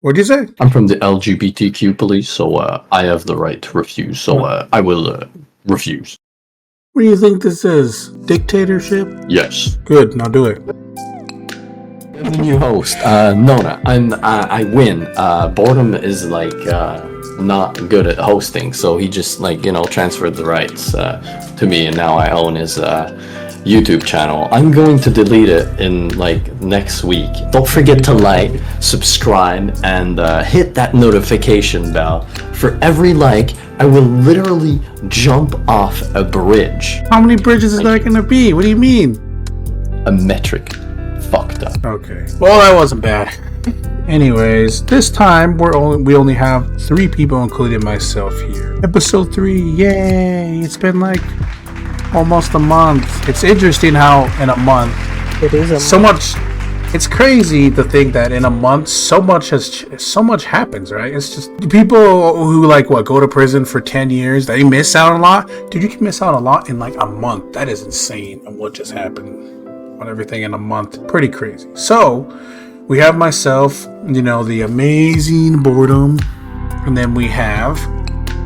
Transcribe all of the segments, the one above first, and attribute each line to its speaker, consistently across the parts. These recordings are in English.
Speaker 1: What'd you say?
Speaker 2: I'm from the LGBTQ police, so I have the right to refuse. So I will refuse.
Speaker 1: What do you think this is? Dictatorship?
Speaker 2: Yes.
Speaker 1: Good, now do it.
Speaker 2: I'm the new host, Nona. I win. Boredom is like not good at hosting, so he just transferred the rights to me, and now I own his YouTube channel. I'm going to delete it in next week. Don't forget to like, subscribe, and hit that notification bell. For every like, I will literally jump off a bridge.
Speaker 1: How many bridges is that gonna be? What do you mean?
Speaker 2: A metric. Fucked up.
Speaker 1: Okay. Well, that wasn't bad. Anyways, this time we only have 3 people, including myself here. Episode 3, yay! It's been almost a month. It's interesting how in a month,
Speaker 3: it is
Speaker 1: so much. It's crazy to think that in a month, so much happens, right? It's just people who go to prison for 10 years. They miss out a lot. Dude, you can miss out a lot in a month. That is insane. And what just happened on everything in a month? Pretty crazy. So we have myself, the amazing Boredom, and then we have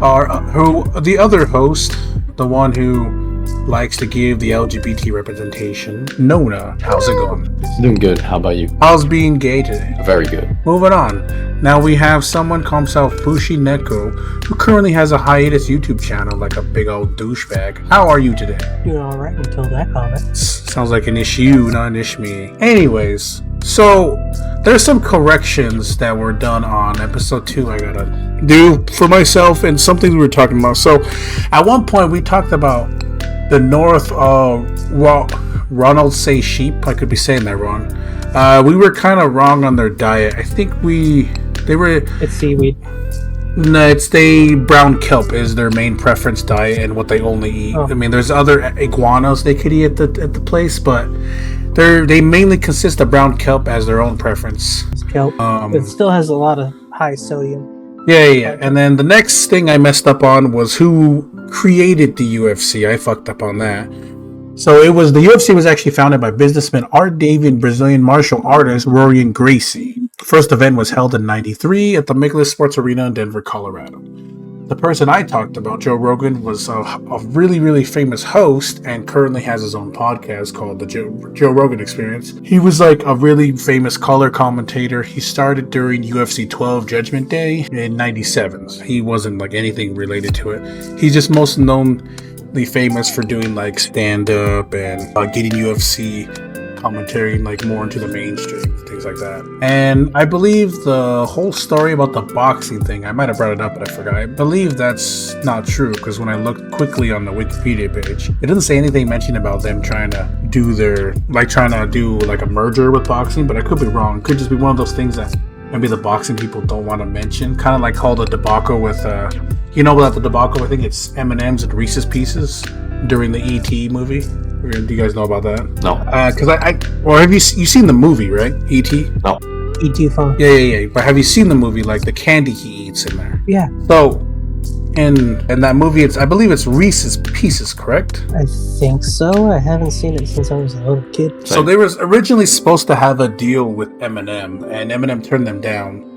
Speaker 1: the other host, the one who likes to give the LGBT representation, Nona. How's it going?
Speaker 2: Doing good. How about you?
Speaker 1: How's being gay today?
Speaker 2: Very good.
Speaker 1: Moving on. Now we have someone called himself Fushineko, who currently has a hiatus YouTube channel like a big old douchebag. How are you today?
Speaker 3: Doing alright until that comment.
Speaker 1: Sounds like an issue, not an ishme. Anyways, so there's some corrections that were done on episode 2 I gotta do for myself and something we were talking about. So at one point we talked about the North Ronald Say sheep. I could be saying that wrong. We were kind of wrong on their diet. I think it's
Speaker 3: seaweed.
Speaker 1: No, it's brown kelp is their main preference diet and what they only eat. I mean, there's other iguanas they could eat at the place, but they mainly consist of brown kelp as their own preference.
Speaker 3: It's kelp. It still has a lot of high sodium.
Speaker 1: Yeah. And then the next thing I messed up on was who created the UFC. I fucked up on that. So the UFC was actually founded by businessman Art David, Brazilian martial artist Rorion Gracie. The first event was held in '93 at the Michaelis Sports Arena in Denver, Colorado. The person I talked about, Joe Rogan, was a really, really famous host and currently has his own podcast called the Joe Rogan Experience. He was a really famous color commentator. He started during UFC 12 Judgment Day in '97. He wasn't anything related to it. He's just most knownly famous for doing stand-up and getting UFC commentary more into the mainstream, things like that. And I believe the whole story about the boxing thing, I might have brought it up but I forgot. I believe that's not true because when I looked quickly on the Wikipedia page, it doesn't say anything mentioned about them trying to do a merger with boxing, but I could be wrong. It could just be one of those things that maybe the boxing people don't want to mention, kind of like how the debacle with about the debacle, I think it's M&M's and Reese's Pieces during the E.T. movie. Do you guys know about that?
Speaker 2: No.
Speaker 1: Because have you seen the movie, right? E.T.?
Speaker 2: No.
Speaker 3: E.T. fun.
Speaker 1: Yeah. But have you seen the movie, the candy he eats in there?
Speaker 3: Yeah.
Speaker 1: So, in that movie, I believe it's Reese's Pieces, correct?
Speaker 3: I think so. I haven't seen it since I was a little kid.
Speaker 1: So they was originally supposed to have a deal with M&M, and M&M turned them down.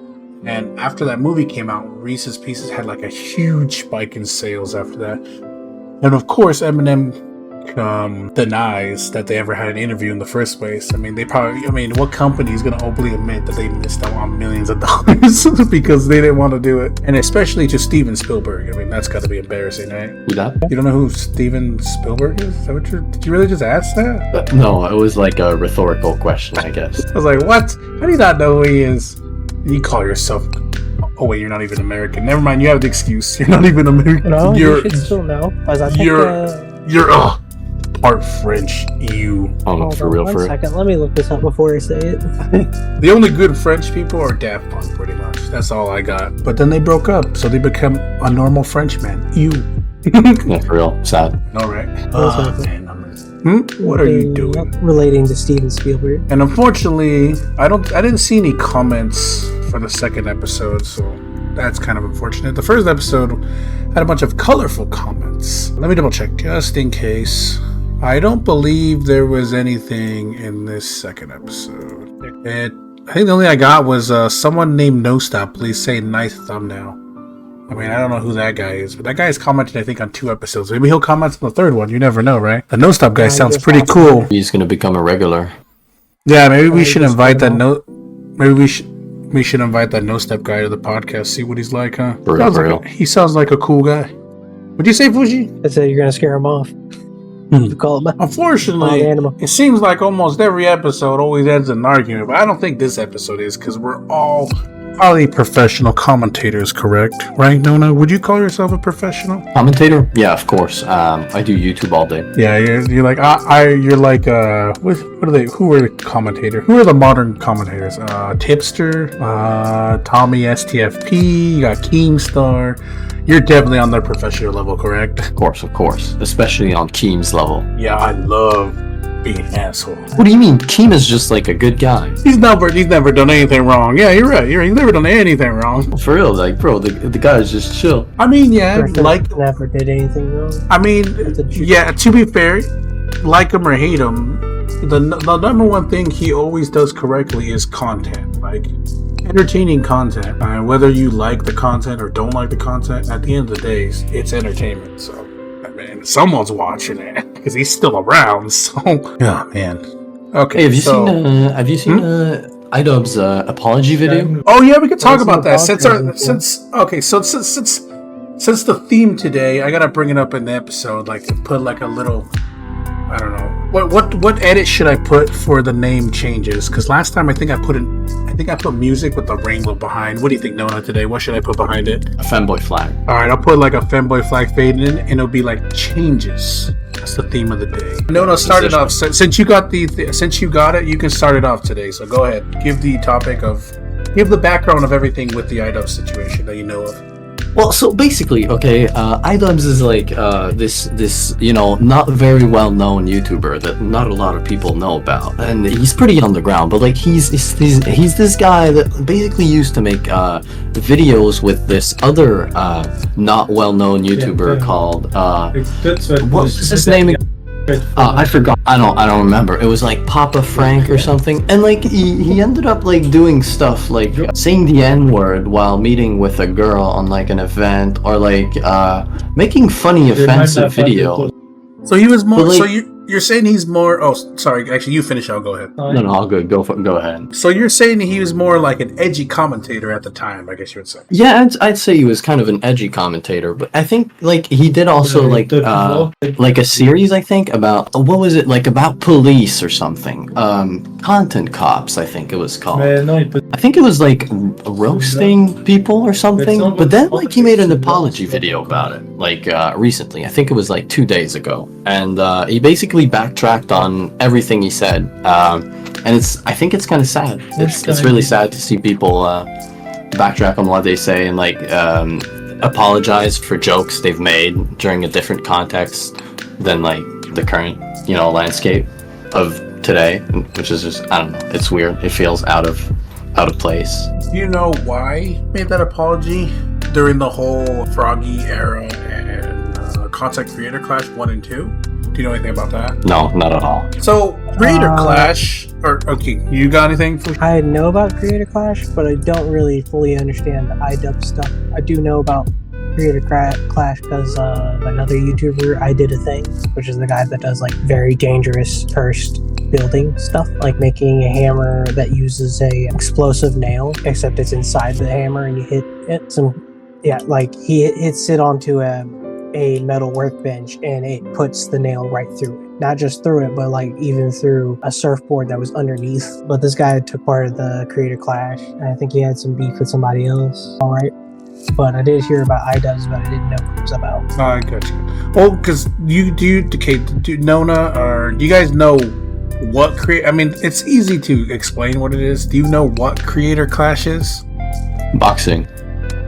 Speaker 1: And after that movie came out, Reese's Pieces had a huge spike in sales after that. And of course, M&M denies that they ever had an interview in the first place. I mean, what company is going to openly admit that they missed out on millions of dollars because they didn't want to do it? And especially to Steven Spielberg. I mean, that's got to be embarrassing, right?
Speaker 2: Who that?
Speaker 1: You don't know who Steven Spielberg is? Did you really just ask that?
Speaker 2: No, it was a rhetorical question, I guess.
Speaker 1: I was like, what? How do you not know who he is? You call yourself... Oh wait, you're not even American. Never mind, you have the excuse. You're not even American.
Speaker 3: No, you should still know.
Speaker 1: You're part French. You.
Speaker 2: Oh, for real.
Speaker 3: One second, let me look this up before I say it.
Speaker 1: The only good French people are Daft Punk, pretty much. That's all I got. But then they broke up, so they become a normal Frenchman. You.
Speaker 2: Yeah, for real. Sad.
Speaker 1: All right. What are you doing?
Speaker 3: Relating to Steven Spielberg.
Speaker 1: And unfortunately, I didn't see any comments for the second episode, so that's kind of unfortunate. The first episode had a bunch of colorful comments. Let me double check just in case. I don't believe there was anything in this second episode. It think the only I got was someone named No Stop. Please say nice thumbnail. I mean, I don't know who that guy is, but that guy has commented, I think, on 2 episodes. Maybe he'll comment on the 3rd one. You never know, right? The No Stop guy sounds pretty cool.
Speaker 2: He's gonna become a regular.
Speaker 1: Yeah, maybe we should invite that Maybe we should invite that No Step guy to the podcast. See what he's like, huh? He sounds like a cool guy. What'd you say, Fuji?
Speaker 3: I said you're gonna scare him off. You call him.
Speaker 1: Unfortunately, it seems like almost every episode always ends in an argument, but I don't think this episode is because we're all highly professional commentators, correct? Right, Nona? Would you call yourself a professional
Speaker 2: Commentator? Yeah, of course. I do YouTube all day.
Speaker 1: Yeah, you're like you're like what are they? Who are the commentators? Who are the modern commentators? Tipster, Tommy STFP, you got Keemstar. You're definitely on their professional level, correct?
Speaker 2: Of course. Especially on Keem's level.
Speaker 1: Yeah, I love being an asshole.
Speaker 2: What do you mean? Keem is just like a good guy.
Speaker 1: He's never done anything wrong. Yeah, you're right. He's never done anything wrong.
Speaker 2: For real, like, bro, the guy is just chill.
Speaker 1: I mean, yeah,
Speaker 3: like never did anything wrong.
Speaker 1: I mean, yeah. To be fair, like him or hate him, the number one thing he always does correctly is content. Like entertaining content. Whether you like the content or don't like the content, at the end of the day, it's entertainment. So, I mean, someone's watching it because he's still around. So, yeah, man. Okay.
Speaker 2: Hey, have you seen Idubbz apology video?
Speaker 1: Oh yeah, we could talk about that. Since the theme today, I gotta bring it up in the episode. Like, put like a little. I don't know. What edit should I put for the name changes? Because last time I think I put music with the rainbow behind. What do you think, Nona, today? What should I put behind it?
Speaker 2: A Femboy flag.
Speaker 1: Alright, I'll put like a Femboy flag fade in, and it'll be like changes. That's the theme of the day. Nona, start it off. Since you got it, you can start it off today. So go ahead. Give the background of everything with the Idubbz situation that you know of.
Speaker 2: Well, so basically, okay, Idubbz is like this not very well known YouTuber that not a lot of people know about, and he's pretty underground. But like he's this guy that basically used to make videos with this other not well known YouTuber called what was his name again? I forgot. I don't remember. It was like Papa Frank or something. And like he ended up like doing stuff like saying the N-word while meeting with a girl on like an event, or like making funny offensive videos.
Speaker 1: So he was more. Like, so you're saying he's more. Oh, sorry. Actually, you finish. I'll go ahead.
Speaker 2: No, I'll go ahead.
Speaker 1: So you're saying he was more like an edgy commentator at the time, I guess you would say.
Speaker 2: Yeah, I'd say he was kind of an edgy commentator, but I think like he did also like a series, I think, about what was it, like about police or something. Content Cops, I think it was called. I think it was like roasting people or something. But then like he made an apology video about it, like recently. I think it was like 2 days ago, and he basically backtracked on everything he said, and I think it's kind of sad. It's really sad to see people backtrack on what they say and like apologize for jokes they've made during a different context than like the current landscape of today, which is just, I don't know, it's weird. It feels out of place.
Speaker 1: Do you know why he made that apology during the whole Froggy era and content creator clash 1 and 2? Do you know anything about that?
Speaker 2: No, not at all.
Speaker 1: So, Creator Clash, okay, you got anything?
Speaker 3: I know about Creator Clash, but I don't really fully understand the Idubbz stuff. I do know about Creator Clash because another YouTuber, I Did a Thing, which is the guy that does like very dangerous cursed building stuff, like making a hammer that uses a explosive nail, except it's inside the hammer and you hit it. He hits it onto a metal workbench and it puts the nail right through it. Not just through it, but like even through a surfboard that was underneath. But this guy took part of the Creator Clash, and I think he had some beef with somebody else. All right. But I did hear about Idubbz, but I didn't know what it was about.
Speaker 1: Oh, I got you. Well, because do Nona, or do you guys know what I mean, it's easy to explain what it is. Do you know what Creator Clash is?
Speaker 2: Boxing.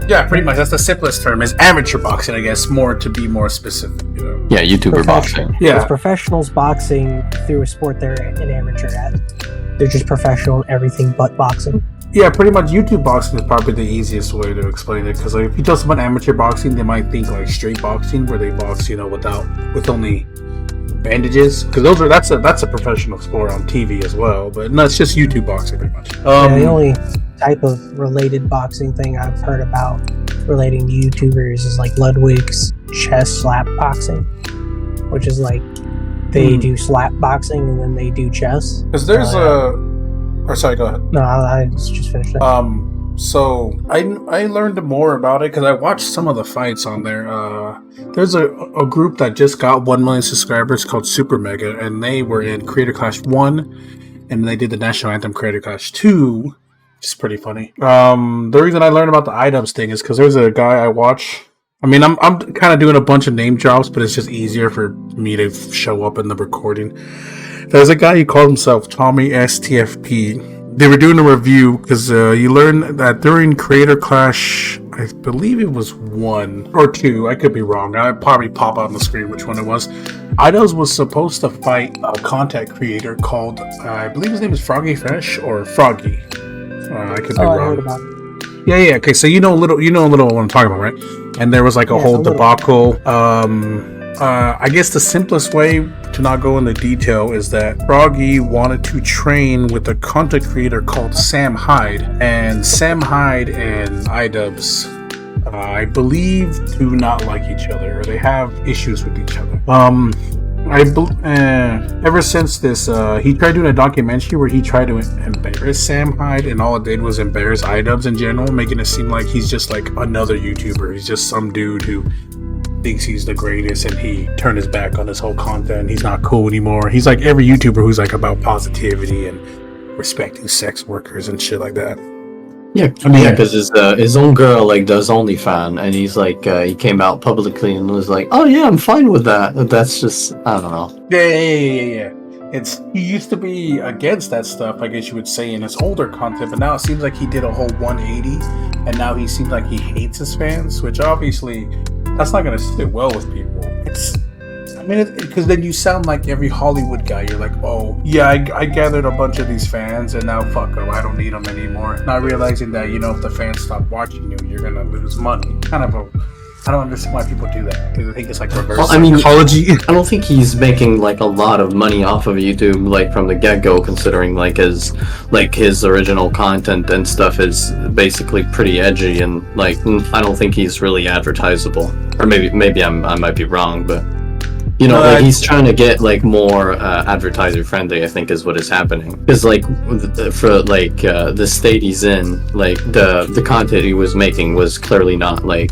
Speaker 1: Yeah, pretty much. That's the simplest term. Is amateur boxing, I guess, to be more specific.
Speaker 2: Yeah, YouTuber boxing.
Speaker 1: Yeah,
Speaker 3: it's professionals boxing through a sport they're an amateur at. They're just professional in everything but boxing.
Speaker 1: Yeah, pretty much. YouTube boxing is probably the easiest way to explain it, because like, if you tell someone amateur boxing, they might think like straight boxing, where they box, with only bandages, because that's a professional sport on TV as well. But no, it's just YouTube boxing pretty much.
Speaker 3: The only type of related boxing thing I've heard about relating to YouTubers is like Ludwig's chest slap boxing, which is like they do slap boxing and then they do chess. Because
Speaker 1: there's or sorry, go ahead.
Speaker 3: No, I just finished it.
Speaker 1: So I learned more about it because I watched some of the fights on there. There's a group that just got 1 million subscribers called Super Mega, and they were in Creator Clash 1, and they did the National Anthem Creator Clash 2, which is pretty funny. The reason I learned about the Idubbz thing is because there's a guy I watch. I mean, I'm kind of doing a bunch of name drops, but it's just easier for me to show up in the recording. There's a guy who called himself Tommy STFP. They were doing a review because you learn that during Creator Clash, I believe it was 1 or 2. I could be wrong. I'll probably pop on the screen which one it was. Idubbz was supposed to fight a content creator called, I believe his name is Froggy Fresh or Froggy. I could be wrong.
Speaker 3: I heard about it.
Speaker 1: Yeah. Okay, so you know a little what I'm talking about, right? And there was like a whole debacle. I guess the simplest way to not go into detail is that Froggy wanted to train with a content creator called Sam Hyde, and Sam Hyde and Idubbz, I believe, do not like each other, or they have issues with each other. Ever since this, he tried doing a documentary where he tried to embarrass Sam Hyde, and all it did was embarrass Idubbz in general, making it seem like he's just like another YouTuber. He's just some dude who thinks he's the greatest, and he turned his back on his whole content. He's not cool anymore. He's like every YouTuber who's like about positivity and respecting sex workers and shit like that.
Speaker 2: Yeah, because his own girl like does OnlyFans, and he's like he came out publicly and was like, "Oh yeah, I'm fine with that." That's just, I don't know.
Speaker 1: Yeah. He used to be against that stuff, I guess you would say, in his older content, but now it seems like he did a whole 180, and now he seems like he hates his fans, which obviously that's not gonna sit well with people. Because then you sound like every Hollywood guy. You're like, oh yeah, I gathered a bunch of these fans, and now fuck them, I don't need them anymore. Not realizing that, if the fans stop watching you, you're gonna lose money. I don't understand why people do that. Do they think it's like reverse psychology?
Speaker 2: I don't think he's making like a lot of money off of YouTube, like from the get-go, considering like his original content and stuff is basically pretty edgy, and like I don't think he's really advertisable. Or maybe I might be wrong, but like he's trying to get like more advertiser friendly, I think is what is happening. Because like for like the state he's in, like the content he was making was clearly not like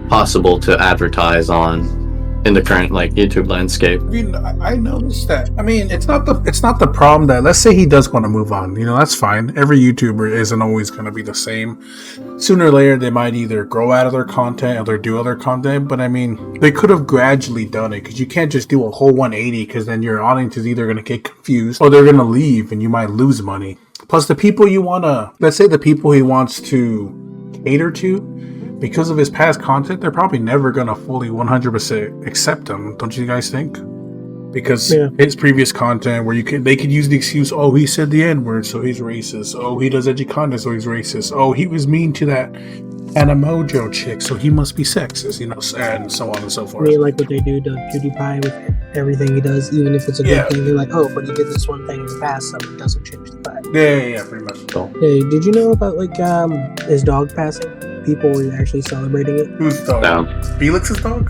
Speaker 2: possible to advertise on in the current like YouTube landscape.
Speaker 1: I noticed that. It's not the problem that, let's say he does want to move on. That's fine. Every YouTuber isn't always going to be the same. Sooner or later, they might either grow out of their content or they do other content. But they could have gradually done it, because you can't just do a whole 180, because then your audience is either going to get confused or they're going to leave, and you might lose money. Plus, the people let's say the people he wants to cater to, because of his past content, they're probably never gonna fully 100% accept him. Don't you guys think? Because his previous content, where they could use the excuse, oh, he said the N-word, so he's racist. Oh, he does edgy content, so he's racist. Oh, he was mean to that Anna Mojo chick, so he must be sexist, and so on and so forth.
Speaker 3: Like what they do to PewDiePie with everything he does, even if it's a good thing. They're like, oh, but he did this one thing in the past, so it doesn't change the fact.
Speaker 1: Yeah, pretty much. So.
Speaker 3: Hey, did you know about like his dog passing? People were actually celebrating it.
Speaker 1: Whose dog? No. Felix's dog?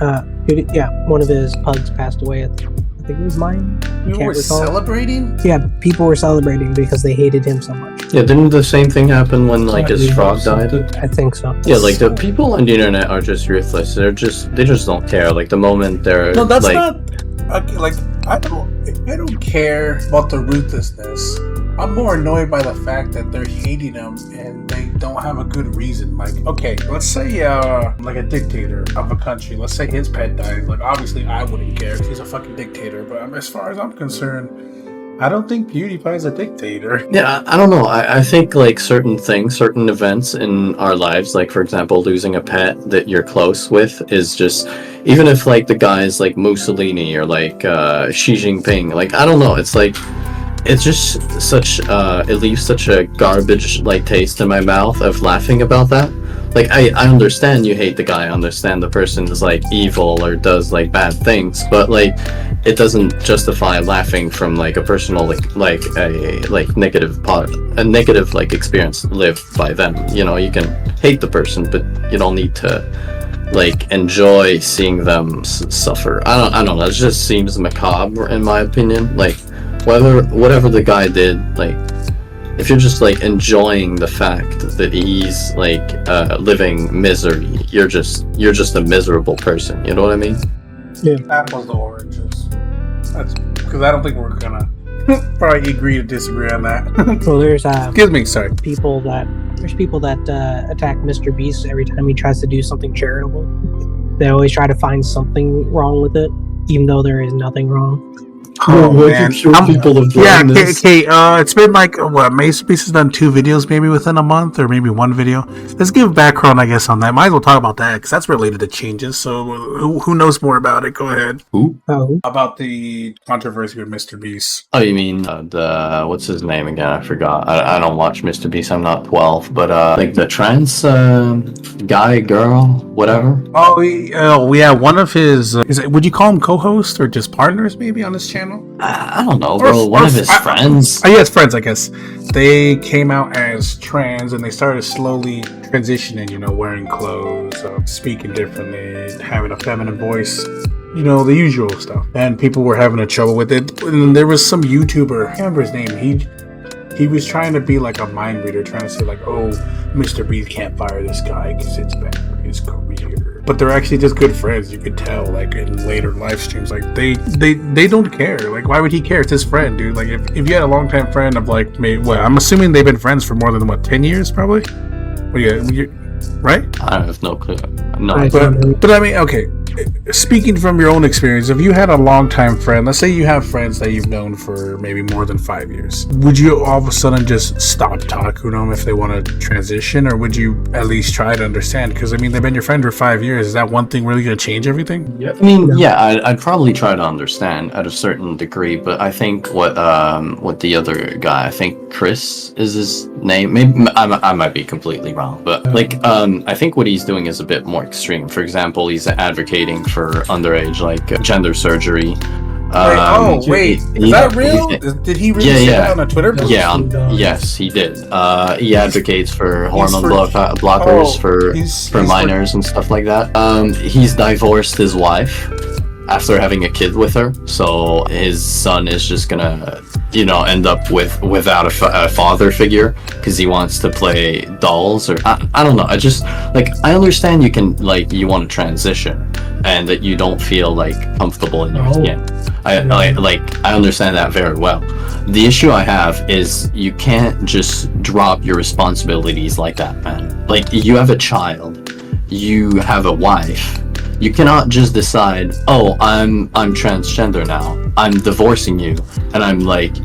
Speaker 3: One of his pugs passed away. I think it was mine.
Speaker 1: You were celebrating?
Speaker 3: Yeah, people were celebrating because they hated him so much.
Speaker 2: Yeah, didn't the same thing happen when like his frog died?
Speaker 3: I think so.
Speaker 2: Yeah, like the people on the internet are just ruthless. They just don't care. Like the moment they're
Speaker 1: that's like, not like I don't care about the ruthlessness. I'm more annoyed by the fact that they're hating him and they don't have a good reason. Like, okay, let's say like a dictator of a country, let's say his pet died. Like, obviously I wouldn't care because he's a fucking dictator, but as far as I'm concerned, I don't think PewDiePie's a dictator.
Speaker 2: Yeah, I don't know. I think like certain events in our lives, like for example, losing a pet that you're close with is just, even if like the guy's like Mussolini or like Xi Jinping, like I don't know, it's just such it leaves such a garbage like taste in my mouth of laughing about that. like I understand you hate the guy. I understand the person is like evil or does like bad things, but like it doesn't justify laughing from like a personal like a negative like experience lived by them. You know, you can hate the person, but you don't need to like enjoy seeing them suffer. I don't know. It just seems macabre in my opinion. Like whatever the guy did, like if you're just like enjoying the fact that he's like living misery, you're just a miserable person. You know what I mean?
Speaker 3: Yeah.
Speaker 1: Apples to oranges. That's because I don't think we're gonna probably agree to disagree on that.
Speaker 3: Well, there's
Speaker 1: Excuse me, sorry.
Speaker 3: people that attack Mr. Beast every time he tries to do something charitable. They always try to find something wrong with it, even though there is nothing wrong.
Speaker 1: Oh
Speaker 2: Well,
Speaker 1: man,
Speaker 2: people have
Speaker 1: yeah.
Speaker 2: done this.
Speaker 1: Okay. It's been like what? Masterpiece has done 2 videos, maybe within a month, or maybe 1 video. Let's give background, I guess, on that. Might as well talk about that because that's related to changes. So, who knows more about it? Go ahead.
Speaker 2: Who?
Speaker 3: Oh,
Speaker 1: About the controversy with Mr. Beast.
Speaker 2: Oh, you mean the what's his name again? I forgot. I don't watch Mr. Beast. I'm not 12, but like the trans guy, girl, whatever.
Speaker 1: Oh, yeah. One of his would you call him co-host or just partners, maybe on his channel?
Speaker 2: I don't know, bro. One of his friends.
Speaker 1: Oh, yes, friends, I guess. They came out as trans and they started slowly transitioning, you know, wearing clothes, speaking differently, having a feminine voice, you know, the usual stuff. And people were having a trouble with it. And there was some YouTuber, I can't remember his name, he was trying to be like a mind reader, trying to say like, oh, Mr. Beast can't fire this guy because it's bad for his career. But they're actually just good friends. You could tell, like in later live streams, like they don't care. Like, why would he care? It's his friend, dude. Like, if you had a longtime friend of like, maybe, what? I'm assuming they've been friends for more than 10 years, probably. What do you right?
Speaker 2: I have no clue. No,
Speaker 1: But I mean, okay. Speaking from your own experience, if you had a longtime friend, let's say you have friends that you've known for maybe more than 5 years, would you all of a sudden just stop talking to them if they want to transition, or would you at least try to understand? Because I mean, they've been your friend for 5 years. Is that one thing really going to change everything?
Speaker 2: Yeah. I mean, yeah, I'd probably try to understand at a certain degree, but I think what the other guy, I think Chris is his name. Maybe I might be completely wrong, but like I think what he's doing is a bit more extreme. For example, he's advocating for underage like gender surgery.
Speaker 1: Wait, is that real? Did he really say that on a Twitter post?
Speaker 2: Yeah, yes, he did. He advocates for hormone blockers for minors and stuff like that. He's divorced his wife after having a kid with her, so his son is just gonna, you know, end up without a father figure because he wants to play dolls, or I don't know. I just like, I understand you can, like, you want to transition and that you don't feel like comfortable in your skin. I understand that very well. The issue I have is you can't just drop your responsibilities like that, man. Like, you have a child, you have a wife. You cannot just decide, oh, I'm transgender now, I'm divorcing you, and I'm like,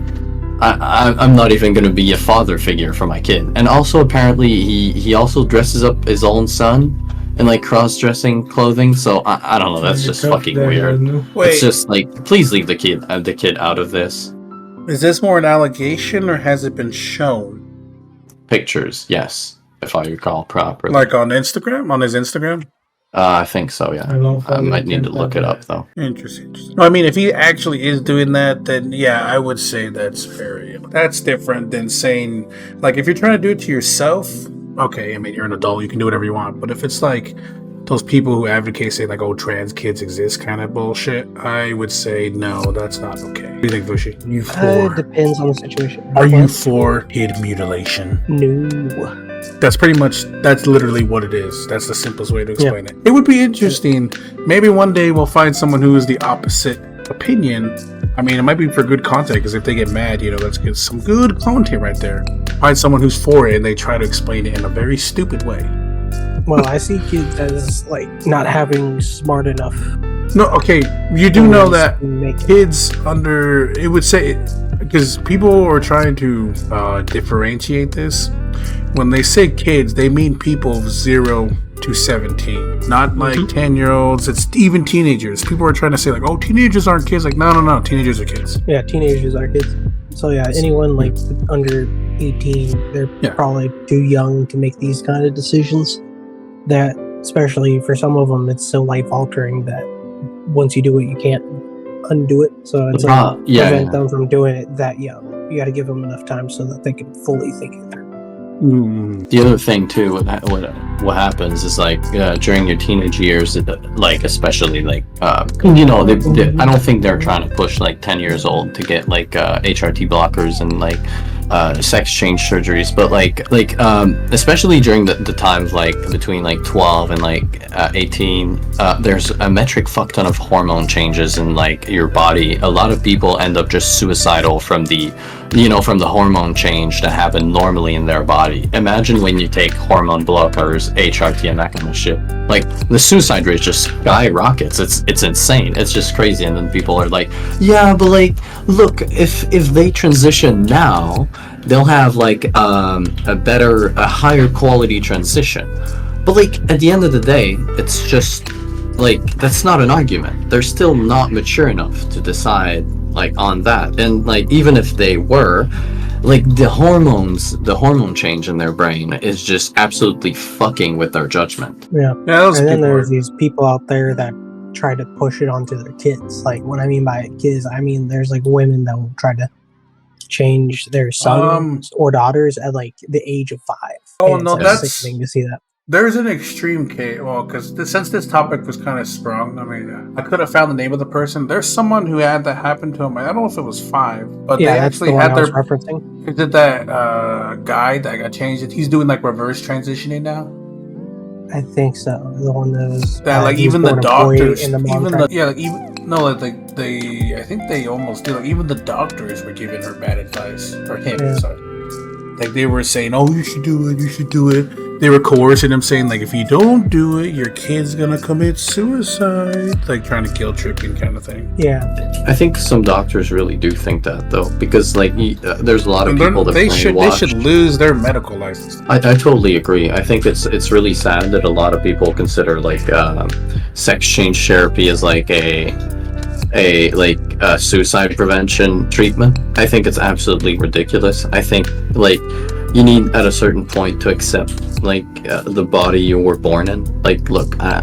Speaker 2: I'm not even going to be a father figure for my kid. And also, apparently, he also dresses up his own son in like cross-dressing clothing. So I don't know. That's just fucking weird. It's just like, please leave the kid out of this.
Speaker 1: Is this more an allegation or has it been shown?
Speaker 2: Pictures, yes, if I recall properly.
Speaker 1: Like on Instagram, on his Instagram.
Speaker 2: I think so, yeah. I might need to look it up, though.
Speaker 1: Interesting. No, I mean, if he actually is doing that, then yeah, I would say that's that's different than saying, like, if you're trying to do it to yourself, okay, I mean, you're an adult, you can do whatever you want. But if it's like those people who advocate, say, like, oh, trans kids exist kind of bullshit, I would say, no, that's not okay. What do you think, Fushi? You for?
Speaker 3: It depends on the situation.
Speaker 1: Are you for kid mutilation?
Speaker 3: No.
Speaker 1: That's literally what it is. That's the simplest way to explain it. It would be interesting. Maybe one day we'll find someone who is the opposite opinion. I mean, it might be for good content, because if they get mad, you know, that's good, some good content right there. Find someone who's for it and they try to explain it in a very stupid way.
Speaker 3: Well, I see kids as like not having smart enough.
Speaker 1: No, okay, you do know that kids under, it would say, because people are trying to differentiate this. When they say kids, they mean people 0 to 17, not like 10-year-olds. It's even teenagers. People are trying to say like, oh, teenagers aren't kids. Like, no, teenagers are kids.
Speaker 3: Yeah, teenagers are kids. So yeah, anyone like under 18, they're probably too young to make these kind of decisions. that, especially for some of them, it's so life altering that once you do it, you can't undo it. So it's prevent them from doing it that young. You got to give them enough time so that they can fully think it through.
Speaker 2: The other thing too, what happens is like during your teenage years, like especially like I don't think they're trying to push like 10 years old to get like HRT blockers and like sex change surgeries, but like especially during the times like between like 12 and like 18, there's a metric fuck ton of hormone changes in like your body. A lot of people end up just suicidal from the hormone change that happened normally in their body. Imagine when you take hormone blockers, HRT, and that kind of shit. Like the suicide rate just skyrockets. It's insane. It's just crazy. And then people are like, yeah, but like, look, if they transition now, they'll have like a higher quality transition. But like at the end of the day, it's just like that's not an argument. They're still not mature enough to decide like on that. And like even if they were, like the hormone change in their brain is just absolutely fucking with their judgment.
Speaker 3: Yeah. And then there's these people out there that try to push it onto their kids. Like what I mean by kids, I mean there's like women that will try to change their sons or daughters at like the age of 5.
Speaker 1: Oh no, that's
Speaker 3: sickening to see that.
Speaker 1: There's an extreme case. Well, because since this topic was kind of sprung, I mean, I could have found the name of the person. There's someone who had that happen to him. I don't know if it was 5, but they actually had their referencing. Is it that guy that got changed? He's doing like reverse transitioning now.
Speaker 3: I think so. The one that was
Speaker 1: like even the doctors, I think they almost did. Like, even the doctors were giving her bad advice, or him. Yeah. Sorry. Like they were saying, "Oh, you should do it. You should do it." They were coercing him, saying like, "If you don't do it, your kid's gonna commit suicide." Like trying to guilt tripping kind of thing.
Speaker 3: Yeah,
Speaker 2: I think some doctors really do think that though, because like there's a lot of people that
Speaker 1: they should lose their medical license.
Speaker 2: I totally agree. I think it's really sad that a lot of people consider like sex change therapy as like a suicide prevention treatment. I think it's absolutely ridiculous. I think like you need at a certain point to accept like the body you were born in. Like, look, I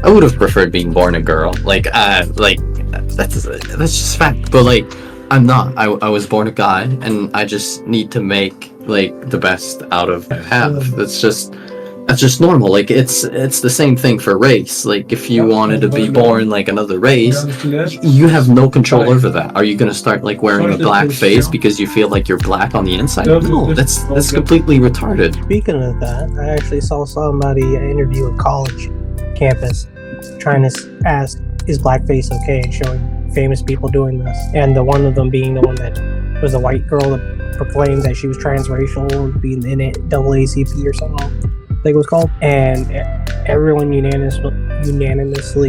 Speaker 2: would have preferred being born a girl. Like that's just fact. But like, I'm not. I was born a guy, and I just need to make like the best out of what I have. That's just normal. Like it's the same thing for race. Like if you wanted to be born like another race, you have no control over that. Are you gonna start like wearing a black face because you feel like you're black on the inside? No, that's completely retarded.
Speaker 3: Speaking of that, I actually saw somebody interview a college campus trying to ask, is blackface okay, and showing famous people doing this, and the one of them being the one that was a white girl that proclaimed that she was transracial, being in NAACP or something. It was called, and everyone unanimously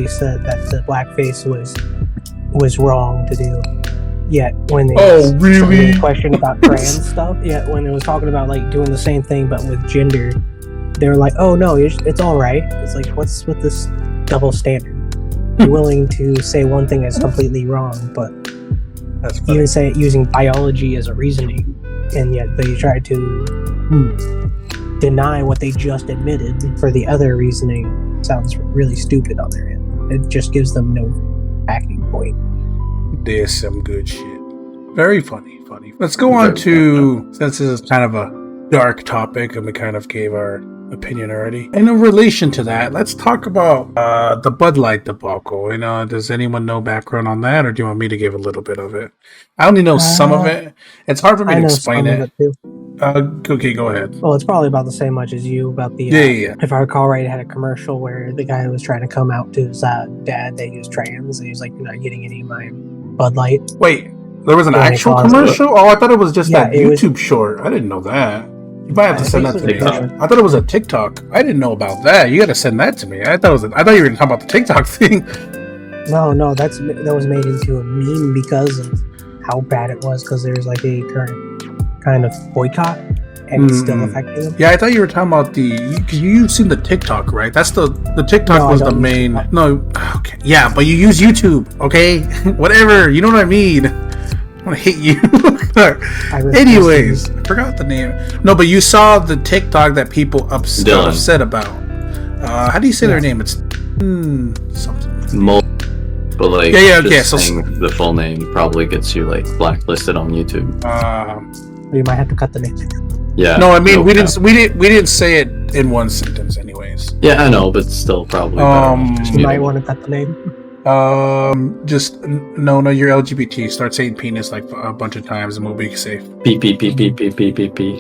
Speaker 3: said that the blackface was wrong to do. Yet when they questioned about trans stuff, when it was talking about like doing the same thing but with gender, they were like, "Oh no, it's all right." It's like, what's with this double standard? You're willing to say one thing is completely wrong, but even say it using biology as a reasoning, and yet they try to deny what they just admitted for the other reasoning. Sounds really stupid on their end. It just gives them no backing point.
Speaker 1: There's some good shit. Very funny. Let's go on to, since this is kind of a dark topic and we kind of gave our opinion already. And in relation to that, let's talk about the Bud Light debacle. You know, does anyone know background on that, or do you want me to give a little bit of it? I only know some of it. It's hard for me to explain it. Okay, go ahead.
Speaker 3: Well, it's probably about the same much as you about the. If I recall right, it had a commercial where the guy was trying to come out to his dad that he was trans, and he was like, "You're not getting any of my Bud Light."
Speaker 1: Wait, there was an actual commercial? Oh, I thought it was just that YouTube short. I didn't know that. You might have to send that to me. I thought it was a TikTok. I didn't know about that. You got to send that to me. I thought you were going to talk about the TikTok thing.
Speaker 3: No, that was made into a meme because of how bad it was. Because there's like a current kind of boycott, and it's still affecting them.
Speaker 1: Yeah, I thought you were talking about because you've seen the TikTok, right? That's the TikTok was the main. No, okay, yeah, but you use YouTube, okay? Whatever, you know what I mean. I want to hit you. Anyways, I forgot the name. No, but you saw the TikTok that people upset about. How do you say their name? It's something.
Speaker 2: But like,
Speaker 1: yeah, okay.
Speaker 2: just
Speaker 1: So
Speaker 2: saying the full name probably gets you like blacklisted on YouTube.
Speaker 3: You might have to cut the name.
Speaker 2: Yeah.
Speaker 1: No, I mean we didn't say it in one sentence, anyways.
Speaker 2: Yeah, I know, but still probably.
Speaker 3: You might want to cut the name.
Speaker 1: Just Nona, you're LGBT. Start saying penis like a bunch of times, and we'll be safe.
Speaker 2: P.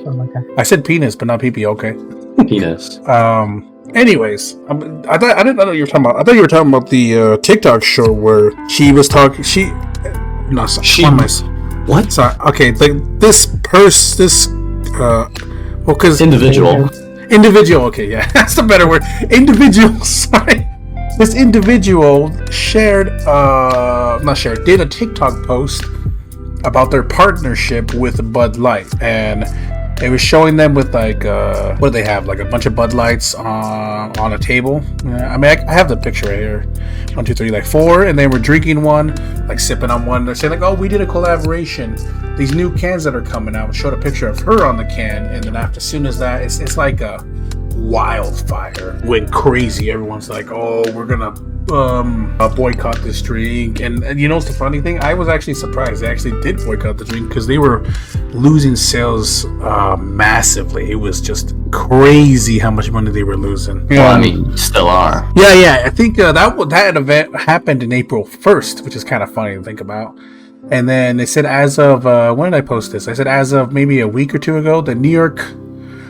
Speaker 3: Oh my god.
Speaker 1: I said penis, but not PP. Okay.
Speaker 2: Penis.
Speaker 1: Anyways, I didn't know what you were talking about. I thought you were talking about the TikTok show where she was talking. What? Sorry. Okay. Because individual. Okay, yeah, that's the better word. Individual. Sorry. This individual did a TikTok post about their partnership with Bud Light, and it was showing them with like what do they have, like a bunch of Bud Lights on a table. I mean, I have the picture right here. 1, 2, 3, like 4, and they were drinking one, like sipping on one. They're saying like, oh, we did a collaboration. These new cans that are coming out. Showed a picture of her on the can, and then as soon as that, it's like a wildfire. Went crazy. Everyone's like, oh, we're gonna boycott this drink. And you know what's the funny thing? I was actually surprised they actually did boycott the drink, because they were losing sales massively. It was just crazy how much money they were losing.
Speaker 2: Well, I mean, still are.
Speaker 1: Yeah. I think that event happened in April 1st, which is kind of funny to think about. And then it said as of when did I post this? I said as of maybe a week or two ago, the New York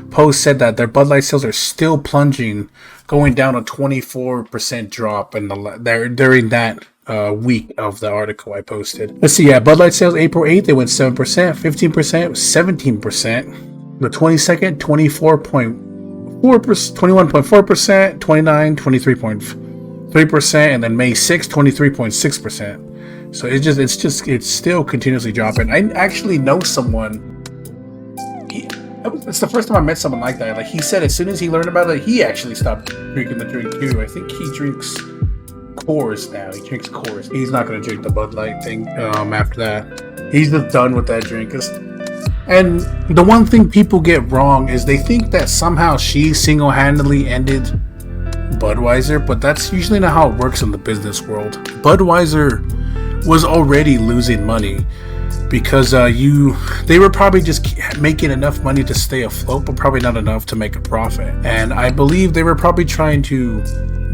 Speaker 1: Post said that their Bud Light sales are still plunging, going down a 24% drop during that week of the article I posted. Let's see, Bud Light sales April 8th, they went 7%, 15%, 17%. The 22nd, 24.4%, 21.4%, 29, 23.3%, and then May 6th, 23.6%. So it's still continuously dropping. I actually know someone. It's the first time I met someone like that. Like, he said as soon as he learned about it, he actually stopped drinking the drink too. I think he drinks Coors now. He drinks Coors. He's not going to drink the Bud Light thing after that. He's just done with that drink. And the one thing people get wrong is they think that somehow she single-handedly ended Budweiser, but that's usually not how it works in the business world. Budweiser was already losing money, because they were probably just making enough money to stay afloat, but probably not enough to make a profit. And I believe they were probably trying to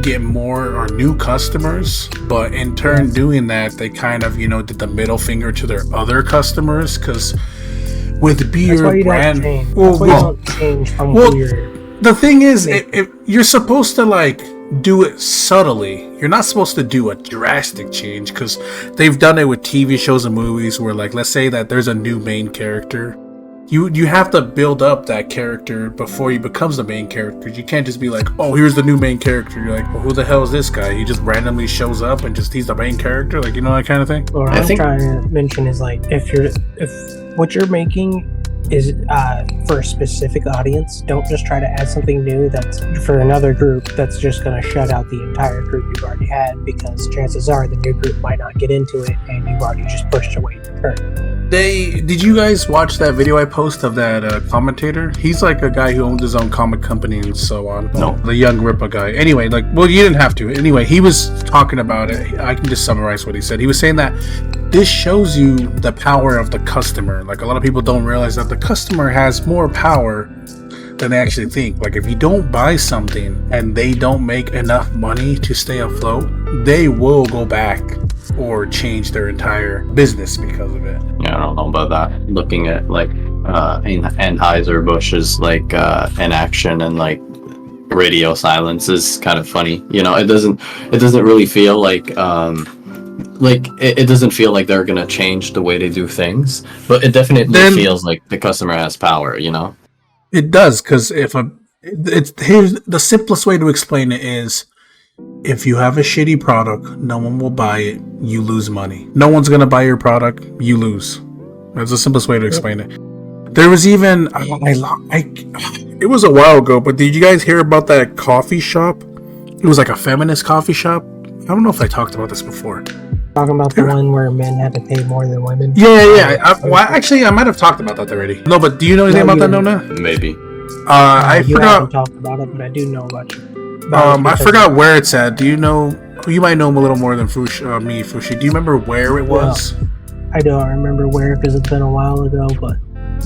Speaker 1: get more or new customers, but in turn doing that, they kind of did the middle finger to their other customers, because with beer brand, the thing is, if you're supposed to like do it subtly. You're not supposed to do a drastic change, because they've done it with TV shows and movies where, like, let's say that there's a new main character. You have to build up that character before he becomes the main character. You can't just be like, oh, here's the new main character. You're like, well, who the hell is this guy? He just randomly shows up and he's the main character, like, that kind of thing.
Speaker 3: What I'm trying to mention is, like, if what you're making is for a specific audience, don't just try to add something new that's for another group that's just going to shut out the entire group you've already had, because chances are the new group might not get into it and you've already just pushed away the current.
Speaker 1: Did you guys watch that video I posted of that commentator? He's like a guy who owns his own comic company and so on.
Speaker 2: No.
Speaker 1: The young Rippa guy. Anyway, you didn't have to. Anyway, he was talking about it. I can just summarize what he said. He was saying that this shows you the power of the customer. Like, a lot of people don't realize that the customer has more power than they actually think. Like, if you don't buy something and they don't make enough money to stay afloat, they will go back or change their entire business because of it.
Speaker 2: Yeah, I don't know about that. Looking at like Anheuser-Busch's like inaction and like radio silence is kind of funny. It doesn't really feel like it doesn't feel like they're gonna change the way they do things, but it definitely feels like the customer has power.
Speaker 1: It does, because here's the simplest way to explain it is, if you have a shitty product, no one will buy it, you lose money. No one's gonna buy your product, you lose. That's the simplest way to explain it. There was even it was a while ago, but did you guys hear about that coffee shop? It was like a feminist coffee shop. I don't know if I talked about this before.
Speaker 3: Talking about the one where men had to pay more than women?
Speaker 1: Yeah. I might have talked about that already. No, but do you know anything about that, Nona?
Speaker 2: Maybe.
Speaker 1: I forgot.
Speaker 3: I haven't talked about it, but I do know about it.
Speaker 1: I forgot where it's at. Do you know? You might know him a little more than Fushi. Do you remember where it was?
Speaker 3: Well, I don't remember where because it's been a while ago, but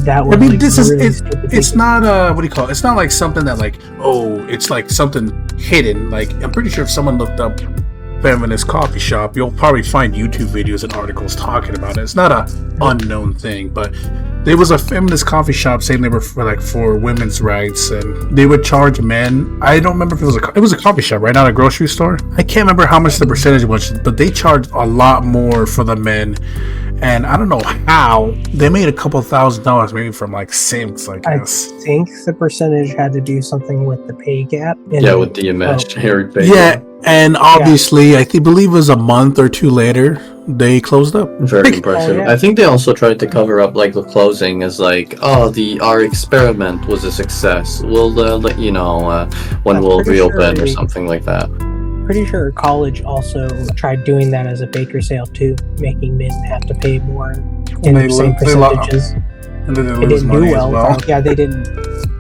Speaker 3: that was.
Speaker 1: I mean,
Speaker 3: like,
Speaker 1: this
Speaker 3: really
Speaker 1: is it's not what do you call it? It's not like something that like it's like something hidden. Like I'm pretty sure if someone looked up feminist coffee shop, you'll probably find YouTube videos and articles talking about it. It's not a unknown thing, but there was a feminist coffee shop saying they were for women's rights, and they would charge men. I don't remember if it was a coffee shop, right? Not a grocery store. I can't remember how much the percentage was, but they charged a lot more for the men. And I don't know how they made a couple $1,000 maybe from like simps. I guess.
Speaker 3: I think the percentage had to do something with the pay gap.
Speaker 2: Yeah, with the imaginary pay.
Speaker 1: Yeah, and obviously, I believe it was a month or two later they closed up.
Speaker 2: Very impressive. I think they also tried to cover up like the closing as like, our experiment was a success. We'll let you know when we'll reopen or something like that.
Speaker 3: Pretty sure college also tried doing that as a baker sale too, making men have to pay more in the same percentages.
Speaker 1: And they
Speaker 3: didn't do well. Yeah, they didn't.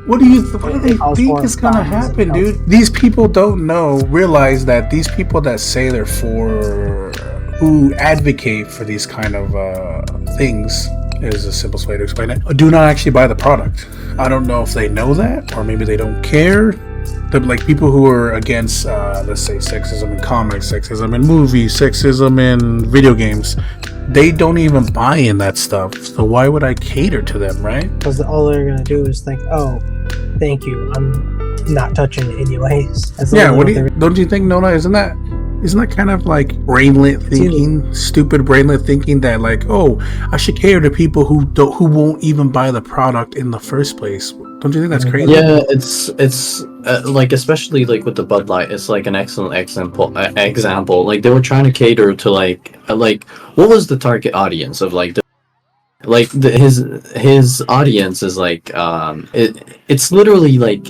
Speaker 1: What do they think is gonna happen, dude? These people don't realize that these people that say they're who advocate for these kind of things, is the simplest way to explain it, do not actually buy the product. I don't know if they know that, or maybe they don't care. Like people who are against, let's say, sexism in comics, sexism in movies, sexism in video games, they don't even buy in that stuff. So why would I cater to them, right?
Speaker 3: Because all they're gonna do is think, "Oh, thank you. I'm not touching it anyways."
Speaker 1: Yeah. Don't you think, Nona? Isn't that kind of like brainlet thinking, stupid brainlet thinking that like, oh, I should cater to people who won't even buy the product in the first place? Don't you think that's crazy?
Speaker 2: Yeah, it's like, especially like with the Bud Light, it's like an excellent example. Like they were trying to cater to like what was the target audience of like his audience is like it's literally like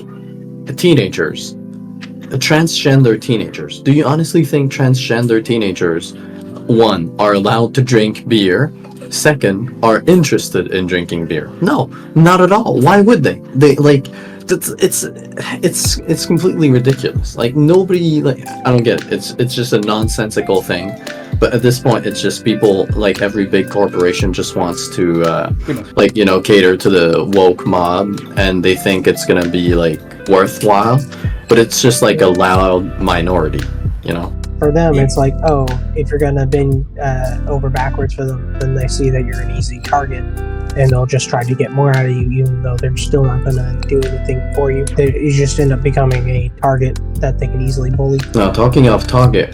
Speaker 2: teenagers, transgender teenagers. Do you honestly think transgender teenagers, one, are allowed to drink beer? Second, are interested in drinking beer? No, not at all. Why would they? They like it's completely ridiculous. Like nobody, like, I don't get it. It's just a nonsensical thing. But at this point, it's just people, like every big corporation just wants to cater to the woke mob, and they think it's gonna be like worthwhile, but it's just like a loud minority, you know.
Speaker 3: For them, it's like, oh, if you're gonna bend over backwards for them, then they see that you're an easy target, and they'll just try to get more out of you, even though they're still not gonna do anything for you. You just end up becoming a target that they can easily bully.
Speaker 2: Now, talking of Target,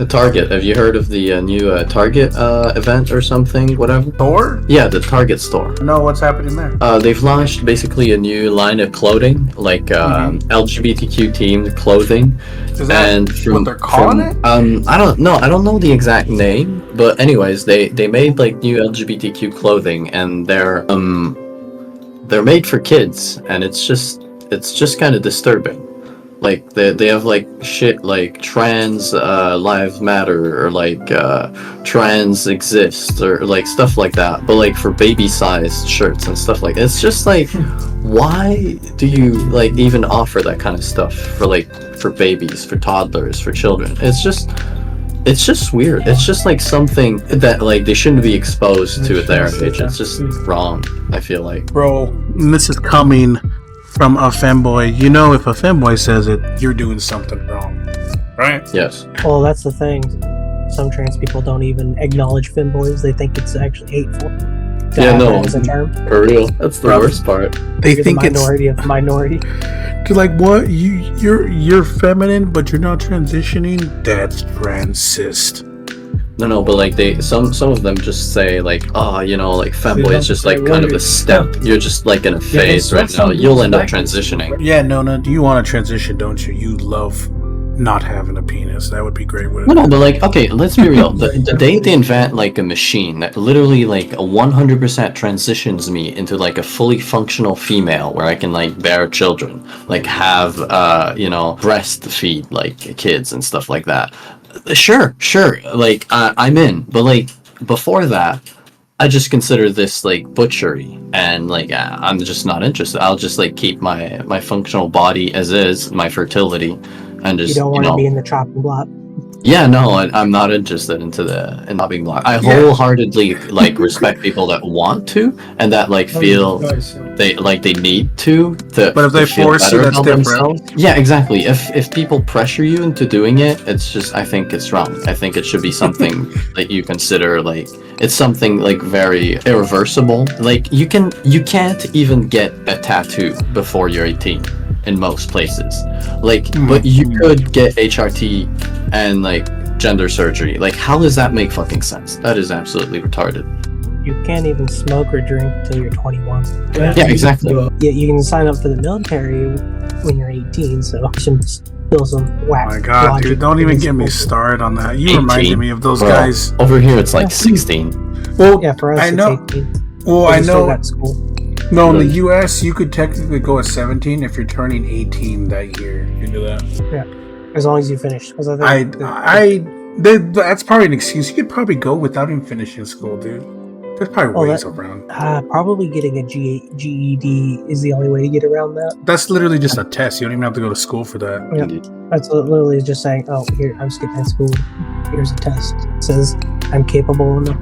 Speaker 2: have you heard of the new Target event or something, whatever?
Speaker 1: Store?
Speaker 2: Yeah, the Target store.
Speaker 1: No, what's happening there?
Speaker 2: They've launched basically a new line of clothing, like LGBTQ themed clothing.
Speaker 1: Is that what they're calling it?
Speaker 2: I don't know the exact name, but anyways, they made like new LGBTQ clothing, and they're made for kids, and it's just kind of disturbing. Like they have like shit like trans lives matter, or like trans exist, or like stuff like that, but like for baby sized shirts and stuff like that. It's just like, why do you like even offer that kind of stuff for babies, for toddlers, for children? It's just weird. It's just like something that like they shouldn't be exposed to at their age. It's just wrong, I feel like.
Speaker 1: Bro, this is coming from a femboy. You know, if a femboy says it, you're doing something wrong, right?
Speaker 2: Yes.
Speaker 3: Well, that's the thing. Some trans people don't even acknowledge femboys. They think it's actually hateful.
Speaker 2: Yeah, no,
Speaker 3: as a term.
Speaker 2: For real. That's the worst part.
Speaker 1: They think
Speaker 3: the minority of the minority.
Speaker 1: To like, what? You're feminine, but you're not transitioning? That's transist.
Speaker 2: No, but like some of them just say like, oh, you know, like femboy is just like kind of a step. You're just like in a phase right now. You'll end up transitioning.
Speaker 1: Yeah, Nona, do you want to transition, don't you? You love not having a penis. That would be great.
Speaker 2: No, but like, okay, let's be real. The day they invent like a machine that literally like 100% transitions me into like a fully functional female, where I can like bear children, like have breastfeed like kids and stuff like that. Sure, like I'm in, but like before that, I just consider this like butchery, and like I'm just not interested. I'll just like keep my functional body as is, my fertility, and just
Speaker 3: You don't want to be in the chopping block.
Speaker 2: Yeah, no, I'm not interested in chopping block. I wholeheartedly like respect people that want to and that like feel they need to.
Speaker 1: But if they force you, that's different.
Speaker 2: Yeah, exactly. If people pressure you into doing it, it's just I think it's wrong. I think it should be something that you consider like it's something like very irreversible. Like you can't even get a tattoo before you're 18 in most places. Like, but you could get HRT and like gender surgery. Like, how does that make fucking sense? That is absolutely retarded.
Speaker 3: You can't even smoke or drink until you're 21.
Speaker 2: Yeah, exactly.
Speaker 3: Yeah, you can sign up for the military when you're 18, so you should still some whack.
Speaker 1: Oh my god, dude, don't even get me started on that. You
Speaker 2: 18?
Speaker 1: reminded me of those guys.
Speaker 2: Over here it's like 16.
Speaker 1: Well,
Speaker 3: yeah, for us
Speaker 1: I know.
Speaker 3: It's 18.
Speaker 1: Well, I know.
Speaker 3: Got school.
Speaker 1: No, in the U.S., you could technically go at 17 if you're turning 18 that year. You can do that.
Speaker 3: Yeah, as long as you finish. Because
Speaker 1: that's probably an excuse. You could probably go without even finishing school, dude. There's probably ways around.
Speaker 3: Probably getting a GED is the only way to get around that.
Speaker 1: That's literally just a test. You don't even have to go to school for that.
Speaker 3: Yeah, that's literally just saying, "Oh, here I'm skipping school. Here's a test. It says I'm capable enough."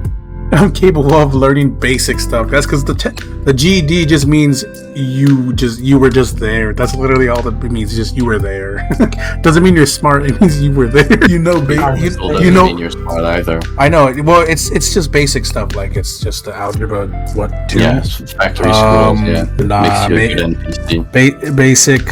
Speaker 1: I'm capable of learning basic stuff. That's because the GED just means you were just there. That's literally all that it means. Just you were there. Doesn't mean you're smart. It means you were there. You know,
Speaker 2: you know. Mean you're smart either.
Speaker 1: I know. Well, it's just basic stuff. Like it's just the algebra. What? 2?
Speaker 2: Yeah, factory schools. Yeah,
Speaker 1: basic.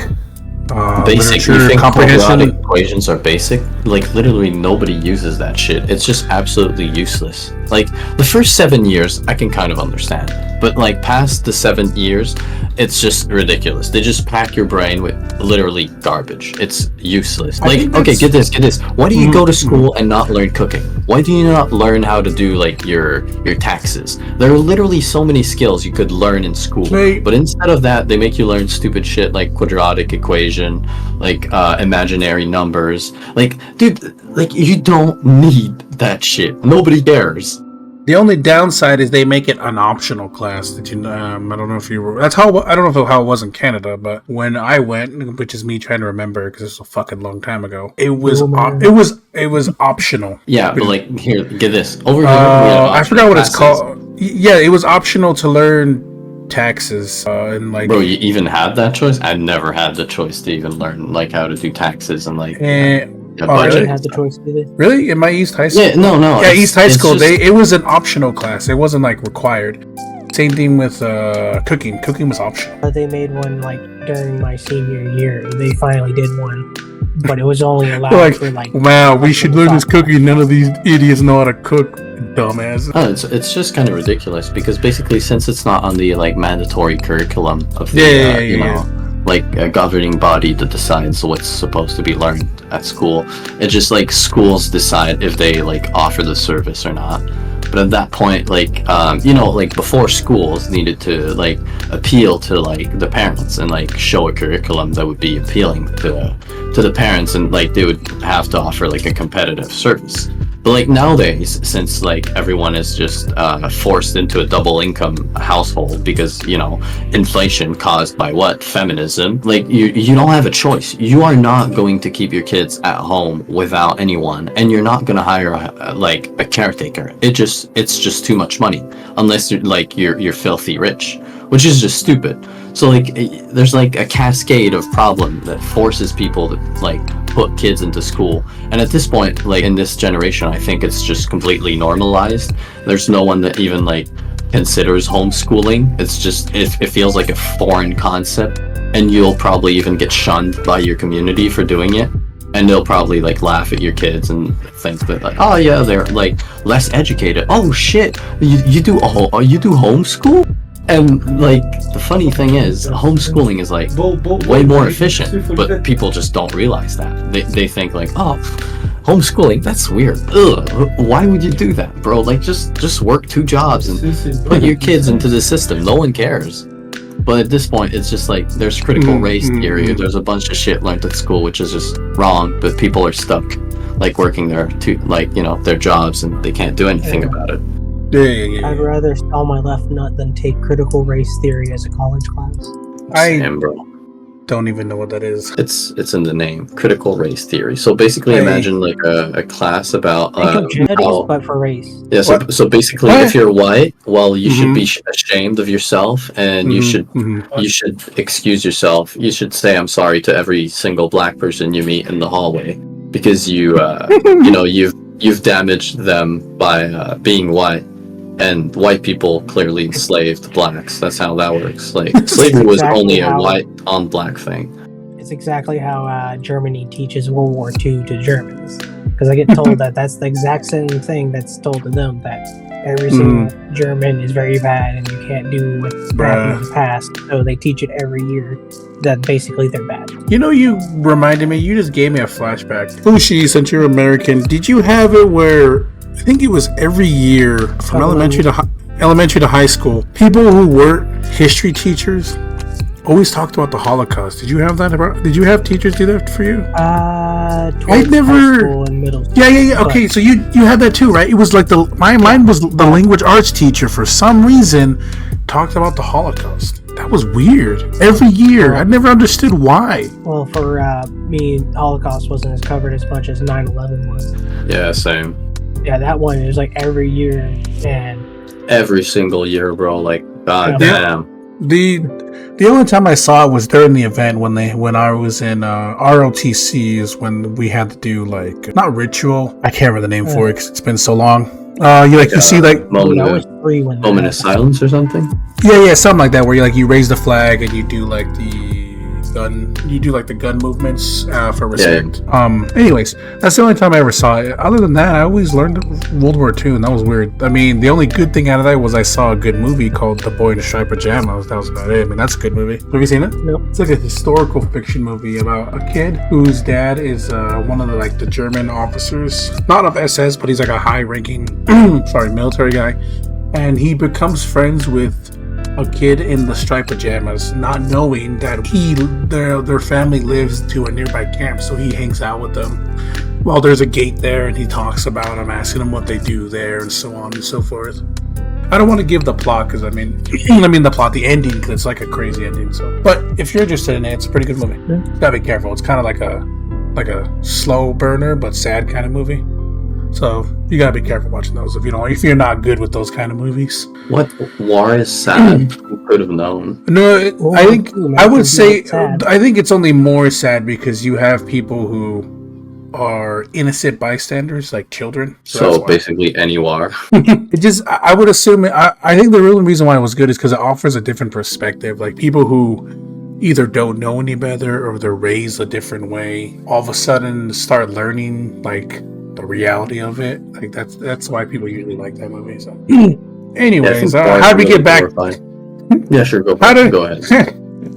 Speaker 2: Basic. You think quadratic equations are basic? Like literally nobody uses that shit. It's just absolutely useless. Like the first 7 years I can kind of understand, but like past the 7 years it's just ridiculous. They just pack your brain with literally garbage. It's useless. Like okay, get this. Why do you go to school and not learn cooking? Why do you not learn how to do like your taxes? There are literally so many skills you could learn in school, but instead of that they make you learn stupid shit like quadratic equation, like imaginary numbers. Like dude, like you don't need that shit. Nobody cares.
Speaker 1: The only downside is they make it an optional class. Did you? I don't know if you were. That's how. I don't know how it was in Canada, but when I went, which is me trying to remember because it's a fucking long time ago, it was optional.
Speaker 2: Yeah, but like here, get this over here.
Speaker 1: I forgot what it's called. Yeah, it was optional to learn taxes and like.
Speaker 2: Bro, you even had that choice? I never had the choice to even learn like how to do taxes and like.
Speaker 3: I didn't have the choice either.
Speaker 1: Really? In my East High School?
Speaker 2: Yeah, no.
Speaker 1: Yeah, East High School. It was an optional class. It wasn't like required. Same thing with cooking. Cooking was optional.
Speaker 3: They made one like during my senior year. They finally did one, but it was only allowed for like.
Speaker 1: Wow, we should learn this cooking. None of these idiots know how to cook, dumbass.
Speaker 2: Oh, it's just kind of ridiculous because basically, since it's not on the like mandatory curriculum of the you know. Like a governing body that decides what's supposed to be learned at school. It's just like schools decide if they like offer the service or not. But at that point, like you know, like before schools needed to like appeal to like the parents and like show a curriculum that would be appealing to the parents, and like they would have to offer like a competitive service. But like nowadays, since like everyone is just forced into a double income household because, you know, inflation caused by what? Feminism. Like you don't have a choice. You are not going to keep your kids at home without anyone, and you're not going to hire a caretaker. It's just too much money unless you're filthy rich, which is just stupid. So like there's like a cascade of problem that forces people to like put kids into school, and at this point, like in this generation, I think it's just completely normalized. There's no one that even like considers homeschooling. It's just it feels like a foreign concept, and you'll probably even get shunned by your community for doing it, and they'll probably like laugh at your kids and think that like, oh yeah, they're like less educated. Oh shit, you do homeschool? And like the funny thing is, homeschooling is like way more efficient, but people just don't realize that. They think like, oh, homeschooling, that's weird. Ugh, why would you do that, bro? Like just work 2 jobs and put your kids into the system. No one cares. But at this point, it's just like there's critical race theory. There's a bunch of shit learned at school which is just wrong, but people are stuck like working their jobs and they can't do anything about it.
Speaker 1: Yeah.
Speaker 3: I'd rather sell my left nut than take critical race theory as a college class.
Speaker 1: Same, bro. don't even know what that is.
Speaker 2: It's in the name, critical race theory. So basically, imagine like a class about
Speaker 3: but for race.
Speaker 2: Yeah. So basically, if you're white, well, you should be ashamed of yourself, and you should excuse yourself. You should say I'm sorry to every single black person you meet in the hallway because you you've damaged them by being white. And white people clearly enslaved blacks. That's how that works. Like slavery was only a white on black thing.
Speaker 3: It's exactly how Germany teaches World War II to Germans. Because I get told that that's the exact same thing that's told to them, that every single German is very bad and you can't do what happened in the past. So they teach it every year that basically they're bad.
Speaker 1: You know, you reminded me, you just gave me a flashback. Fushi, since you're American, did you have it where I think it was every year from elementary to high school, people who weren't history teachers always talked about the Holocaust. Did you have that? Did you have teachers do that for you?
Speaker 3: I never. High school and middle school.
Speaker 1: Yeah. Okay, so you had that too, right? It was like mine was the language arts teacher. For some reason, talked about the Holocaust. That was weird. Every year, I never understood why.
Speaker 3: Well, for me, Holocaust wasn't as covered as much as 9/11 was.
Speaker 2: Yeah, same.
Speaker 3: Yeah, that one is like every year, and
Speaker 2: every single year, bro. Like, goddamn.
Speaker 1: The only time I saw it was during the event when I was in ROTC is when we had to do like not ritual. I can't remember the name for it because it's been so long. You see like
Speaker 2: moment of silence or something.
Speaker 1: Yeah, something like that where you raise the flag and you do like the gun movements for respect. Yeah. Anyways, that's the only time I ever saw it. Other than that, I always learned World War II, and that was weird. I mean, the only good thing out of that was I saw a good movie called The Boy in the Striped Pajamas. That was about it. I mean, that's a good movie. Have you seen it?
Speaker 3: Nope.
Speaker 1: It's like a historical fiction movie about a kid whose dad is one of the German officers, not of SS, but he's like a high-ranking, military guy, and he becomes friends with a kid in the striped pajamas, not knowing that their family lives to a nearby camp, so he hangs out with them. Well, there's a gate there, and he talks about them, asking them what they do there, and so on and so forth. I don't want to give the plot because the ending, because it's like a crazy ending. So, but if you're interested in it, it's a pretty good movie. Yeah. You gotta be careful. It's kind of like a slow burner but sad kind of movie. So you gotta be careful watching those if you're not good with those kind of movies.
Speaker 2: What war is sad? Who could have known?
Speaker 1: No, I think it's only more sad because you have people who are innocent bystanders, like children.
Speaker 2: So basically, any war.
Speaker 1: I would assume. I think the real reason why it was good is because it offers a different perspective. Like people who either don't know any better or they're raised a different way, all of a sudden start learning like the reality of it. Like that's why people usually like that movie. So anyways, how do we get back?
Speaker 2: Yeah, sure, go ahead.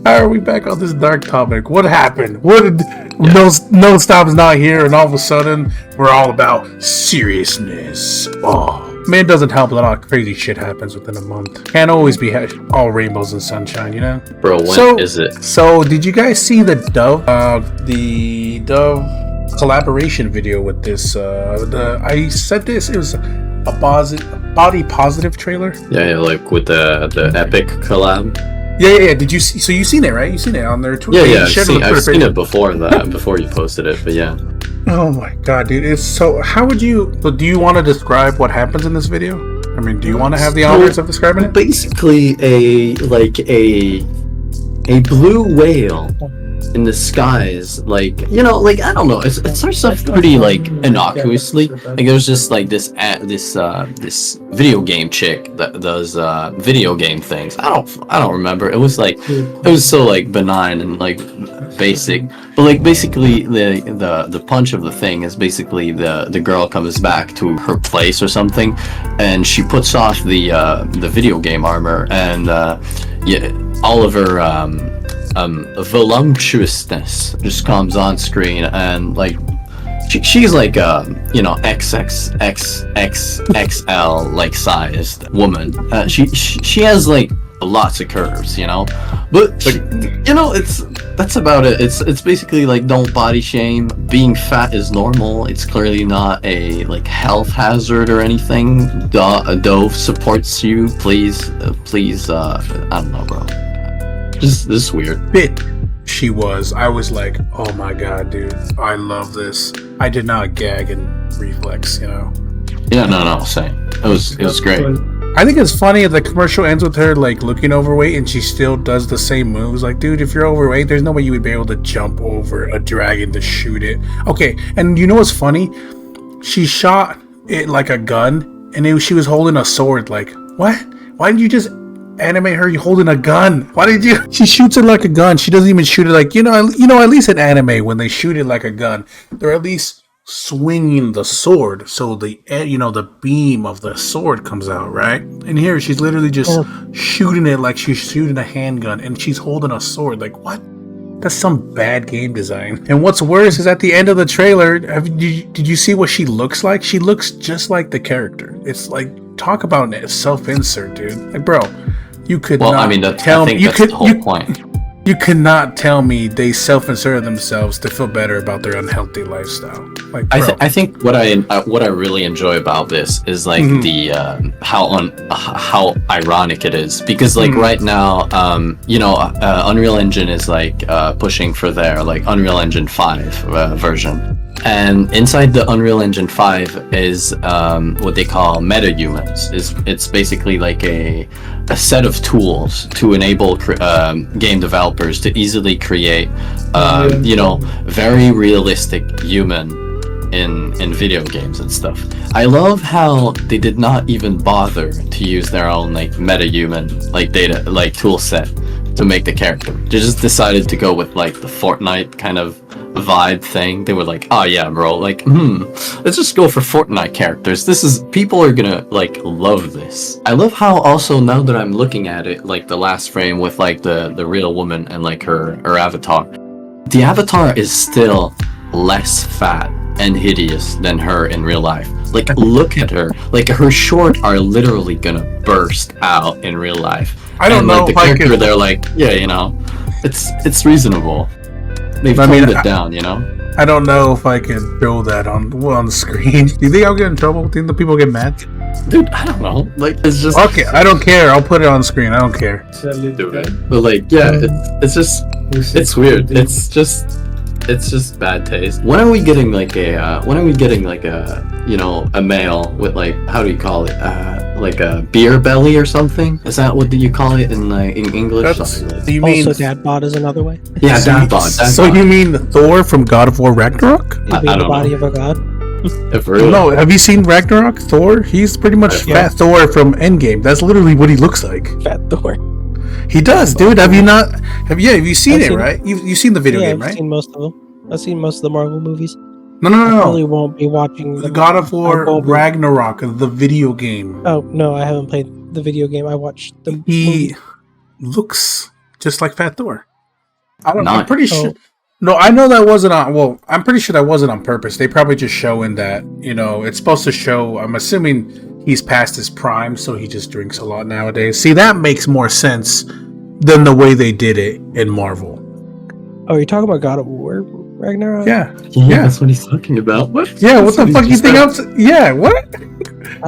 Speaker 1: How are we back on this dark topic? What happened? No Stop's not here, and all of a sudden we're all about seriousness. Oh man, it doesn't help that a lot of crazy shit happens within a month. Can't always be all rainbows and sunshine, you know.
Speaker 2: Bro, when is it?
Speaker 1: So did you guys see the Dove collaboration video with this? I said this. It was a body positive trailer.
Speaker 2: Yeah, like with the Epic collab.
Speaker 1: Yeah. Did you see? So you seen it, right? You seen it on their Twitter?
Speaker 2: Yeah. I've seen it before that. Before you posted it, but yeah.
Speaker 1: Oh my god, dude! It's so. How would you? Do you want to describe what happens in this video? I mean, do you want to have the honors of describing it?
Speaker 2: Basically, a blue whale in the skies, I don't know, it starts off pretty innocuously. Like there's just like this video game chick that does video game things. I don't remember. It was so benign and basic, but basically the punch of the thing is basically the girl comes back to her place or something, and she puts off the video game armor, and all of her voluptuousness just comes on screen, and she's XXXXL sized woman. She has lots of curves, but that's about it. It's basically don't body shame. Being fat is normal. It's clearly not a health hazard or anything. Dove supports you. Please, I don't know, bro. This is weird.
Speaker 1: she was, I was like, oh my god, dude, I love this. I did not gag and reflex, you know.
Speaker 2: Yeah, no, same. It was great.
Speaker 1: I think it's funny the commercial ends with her like looking overweight and she still does the same moves. Like, dude, if you're overweight, there's no way you would be able to jump over a dragon to shoot it. Okay, and you know what's funny? She shot it like a gun, and she was holding a sword. Like, what? Why didn't you just animate her holding a gun? Why did you? She shoots it like a gun. She doesn't even shoot it like, you know. At least in anime, when they shoot it like a gun, they're at least swinging the sword, so the beam of the sword comes out, right? And here she's literally just shooting it like she's shooting a handgun, and she's holding a sword. Like, what? That's some bad game design. And what's worse is at the end of the trailer, did you see what she looks like? She looks just like the character. It's like, talk about self-insert, dude. Like, bro, you could not tell me.
Speaker 2: That's the whole point.
Speaker 1: You cannot tell me they self-inserted themselves to feel better about their unhealthy lifestyle. Like,
Speaker 2: I think what I really enjoy about this is like the how ironic it is, because like right now, Unreal Engine is like pushing for their like Unreal Engine 5 version. And inside the Unreal Engine 5 is what they call metahumans. It's basically like a set of tools to enable game developers to easily create, very realistic human in video games and stuff. I love how they did not even bother to use their own like metahuman like data like tool set to make the character. They just decided to go with like the Fortnite kind of vibe thing. They were like, oh yeah, bro, like let's just go for Fortnite characters. People are gonna like love this. I love how also, now that I'm looking at it, like the last frame with like the real woman and like her avatar, the avatar is still less fat and hideous than her in real life. Like, look at her. Like, her shorts are literally gonna burst out in real life.
Speaker 1: I don't know
Speaker 2: like the character, they're like, yeah, it's reasonable. They've toned it down, you know?
Speaker 1: I don't know if I can show that on the screen. Do you think I'll get in trouble? Do you think the people get mad?
Speaker 2: Dude, I don't know. Like, it's just...
Speaker 1: Okay, I don't care. I'll put it on screen. I don't care.
Speaker 2: But like, yeah, it's just... It's weird. It's just bad taste. When are we getting like a male with like, how do you call it? Like a beer belly or something? Is that what you call it in English?
Speaker 3: You mean also dad bod is another way?
Speaker 2: Yeah, dad bod.
Speaker 1: So you mean Thor from God of War Ragnarok?
Speaker 3: I don't the body know. Of a god?
Speaker 1: No, have you seen Ragnarok? Thor? He's pretty much Fat Thor from Endgame. That's literally what he looks like.
Speaker 3: Fat Thor.
Speaker 1: He does, dude. Have you not? Have you seen it? Right? You've seen the video game, right?
Speaker 3: I've seen most of them. I've seen most of the Marvel movies.
Speaker 1: No.
Speaker 3: I probably won't be watching
Speaker 1: the God of War Ragnarok, the video game.
Speaker 3: Oh no, I haven't played the video game. I watched the movie.
Speaker 1: Looks just like Fat Thor. I'm pretty sure.
Speaker 3: Oh.
Speaker 1: No, I know that wasn't on. Well, I'm pretty sure that wasn't on purpose. They probably just showing that. It's supposed to show. I'm assuming he's past his prime, so he just drinks a lot nowadays. See, that makes more sense than the way they did it in Marvel.
Speaker 3: Oh, you're talking about God of War Ragnarok?
Speaker 1: Yeah,
Speaker 2: that's what he's talking about. What?
Speaker 1: Yeah, what the fuck you think else? Yeah, what?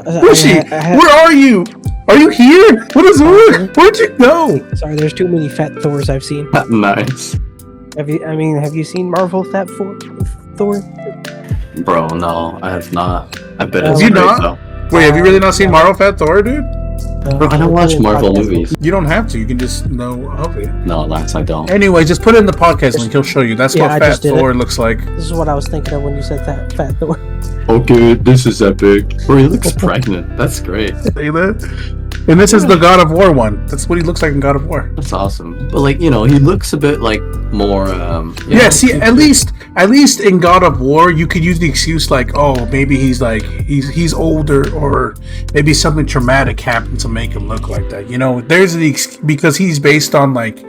Speaker 1: Where's she? Where are you? Are you here? What is where'd you go?
Speaker 3: Sorry, there's too many Fat Thors I've seen.
Speaker 2: Nice.
Speaker 3: Have you seen Marvel Fat Thor?
Speaker 2: Bro, no, I have not. I bet
Speaker 1: have
Speaker 2: it's
Speaker 1: you
Speaker 2: great,
Speaker 1: not?
Speaker 2: Though.
Speaker 1: Wait, have you really not seen Marvel Fat Thor, dude?
Speaker 2: Bro, I don't watch Marvel movies.
Speaker 1: You don't have to. You can just know of it.
Speaker 2: No, Lance, I don't.
Speaker 1: Anyway, just put it in the podcast link. He'll show you. That's what Fat Thor looks like.
Speaker 3: This is what I was thinking of when you said that, Fat Thor.
Speaker 2: Okay, this is epic. Bro, he looks pregnant. That's great.
Speaker 1: See that? And this is the God of War one. That's what he looks like in God of War.
Speaker 2: That's awesome. But like, he looks a bit like more.
Speaker 1: See, at least in God of War, you could use the excuse like, oh, maybe he's older, or maybe something traumatic happened to make him look like that. There's because he's based on like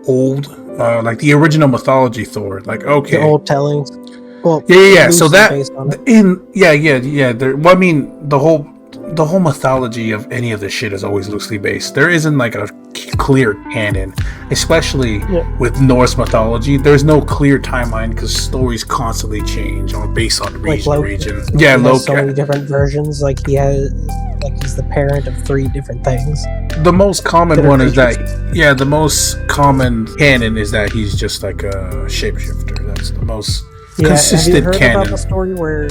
Speaker 1: old, like the original mythology Thor. Like, okay,
Speaker 3: the old tellings. Well,
Speaker 1: yeah. So that Well, I mean, the whole mythology of any of this shit is always loosely based. There isn't like a clear canon, especially with Norse mythology. There's no clear timeline because stories constantly change based on region.
Speaker 3: Like Loki.
Speaker 1: Region. Yeah,
Speaker 3: he
Speaker 1: Loki.
Speaker 3: has so many different versions. Like he has like he's the parent of 3 different things.
Speaker 1: The most common
Speaker 3: That are
Speaker 1: one is that,
Speaker 3: creatures.
Speaker 1: yeah, the most common canon is that he's just like a shapeshifter. That's the most consistent
Speaker 3: have you heard
Speaker 1: canon.
Speaker 3: about the story where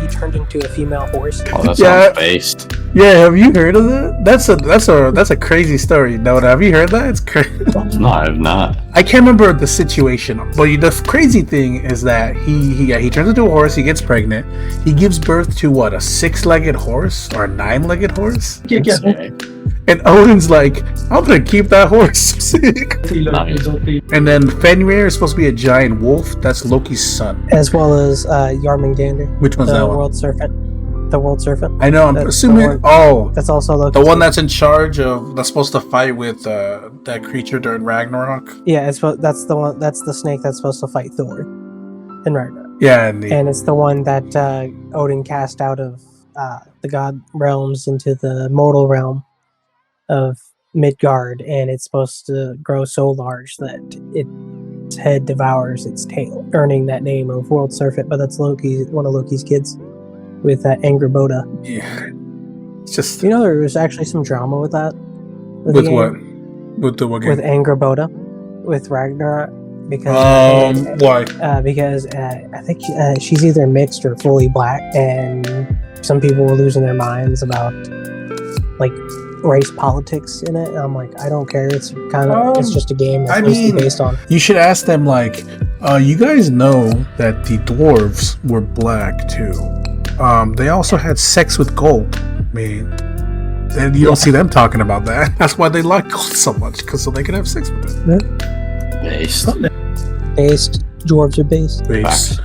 Speaker 3: he turned into a female horse?
Speaker 2: Oh, that
Speaker 1: Yeah.
Speaker 2: sounds based.
Speaker 1: Yeah, have you heard of that? That's a crazy story. Nona, have you heard that? It's crazy.
Speaker 2: No, I have not.
Speaker 1: I can't remember the situation, but the crazy thing is that he turns into a horse. He gets pregnant. He gives birth to what, a 6-legged horse or a 9-legged horse?
Speaker 2: Okay.
Speaker 1: And Odin's like, I'm gonna keep that horse. Sick.
Speaker 2: Nice.
Speaker 1: And then Fenrir is supposed to be a giant wolf. That's Loki's son.
Speaker 3: As well as Yarmungandr,
Speaker 1: Which one's
Speaker 3: the
Speaker 1: that one?
Speaker 3: world serpent. The world serpent.
Speaker 1: I know. I'm
Speaker 3: That's
Speaker 1: assuming.
Speaker 3: the
Speaker 1: Oh,
Speaker 3: That's also Loki's
Speaker 1: the one
Speaker 3: kid.
Speaker 1: that's in charge of that's supposed to fight with that creature during Ragnarok.
Speaker 3: Yeah, that's the one. That's the snake that's supposed to fight Thor in Ragnarok,
Speaker 1: Yeah, and
Speaker 3: and it's the one that Odin cast out of the god realms into the mortal realm of Midgard, and it's supposed to grow so large that its head devours its tail, earning that name of World Serpent. But that's one of Loki's kids, with Angrboda.
Speaker 1: yeah, it's just
Speaker 3: You know, there was actually some drama with that.
Speaker 1: with what? With the what game?
Speaker 3: With Angrboda, with Ragnarok, because
Speaker 1: Why?
Speaker 3: because I think she's either mixed or fully black, and some people were losing their minds about like race politics in it. And I'm like, I don't care. It's kind of it's just a game that's
Speaker 1: I
Speaker 3: supposed to
Speaker 1: mean,
Speaker 3: be based on.
Speaker 1: You should ask them like, you guys know that the dwarves were black too. They also had sex with gold. I mean, and you don't see them talking about that. That's why they like gold so much, because so they can have sex with it.
Speaker 2: Based.
Speaker 3: Based dwarves are based.
Speaker 1: Base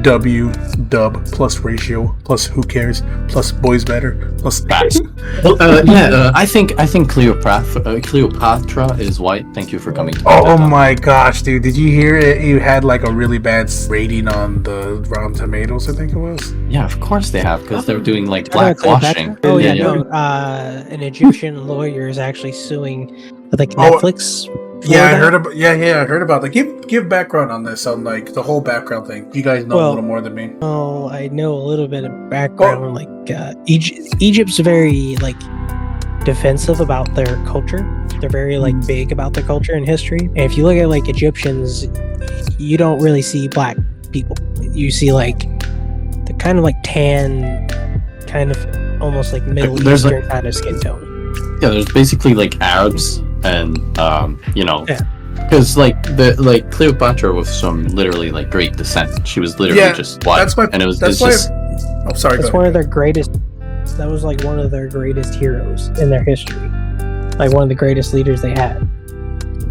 Speaker 1: W dub plus ratio plus who cares plus boys better plus
Speaker 2: Facts. Well, I think Cleopatra is white. Thank you for coming to
Speaker 1: Oh my gosh, dude! Did you hear it? You had like a really bad rating on the Rotten Tomatoes, I think it was.
Speaker 2: Yeah, of course they have, because they're doing like
Speaker 3: Cleopatra?
Speaker 2: blackwashing.
Speaker 3: Oh yeah, no. An Egyptian lawyer is actually suing, like
Speaker 1: Oh,
Speaker 3: Netflix.
Speaker 1: Yeah, I
Speaker 3: that.
Speaker 1: heard about. Yeah, I heard about that. Give background on this, on like the whole background thing. You guys know a
Speaker 3: Well,
Speaker 1: little more than me.
Speaker 3: Oh, I know a little bit of background. Like Egypt's very like defensive about their culture. They're very like big about their culture and history. And if you look at like Egyptians, you don't really see black people. You see like the kind of like tan, kind of almost like Middle
Speaker 2: There's,
Speaker 3: Eastern kind of skin tone.
Speaker 2: Yeah, there's basically like Arabs and you know,
Speaker 3: Yeah.
Speaker 2: because like Cleopatra was from literally like great descent. She was literally
Speaker 1: Yeah,
Speaker 2: just white,
Speaker 1: that's why.
Speaker 2: and it was
Speaker 1: That's
Speaker 2: it's
Speaker 1: why.
Speaker 2: just
Speaker 1: Oh, sorry.
Speaker 3: That's
Speaker 1: Go
Speaker 3: one
Speaker 1: ahead.
Speaker 3: of their greatest. That was like one of their greatest heroes in their history. Like one of the greatest leaders they had.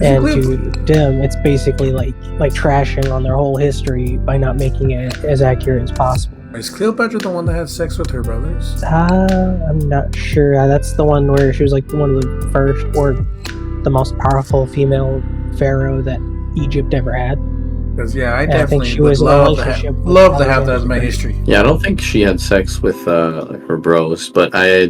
Speaker 3: And to them, it's basically like trashing on their whole history by not making it as accurate as possible.
Speaker 1: Is Cleopatra the one that had sex with her brothers?
Speaker 3: I'm not sure. That's the one where she was like one of the first or the most powerful female pharaoh that Egypt ever had.
Speaker 1: Because yeah, I
Speaker 3: And I think
Speaker 1: definitely
Speaker 3: she
Speaker 1: would
Speaker 3: was in a
Speaker 1: love
Speaker 3: relationship with
Speaker 1: to have that as my
Speaker 3: Alexander.
Speaker 1: history.
Speaker 2: yeah. I don't think she had sex with her bros, but I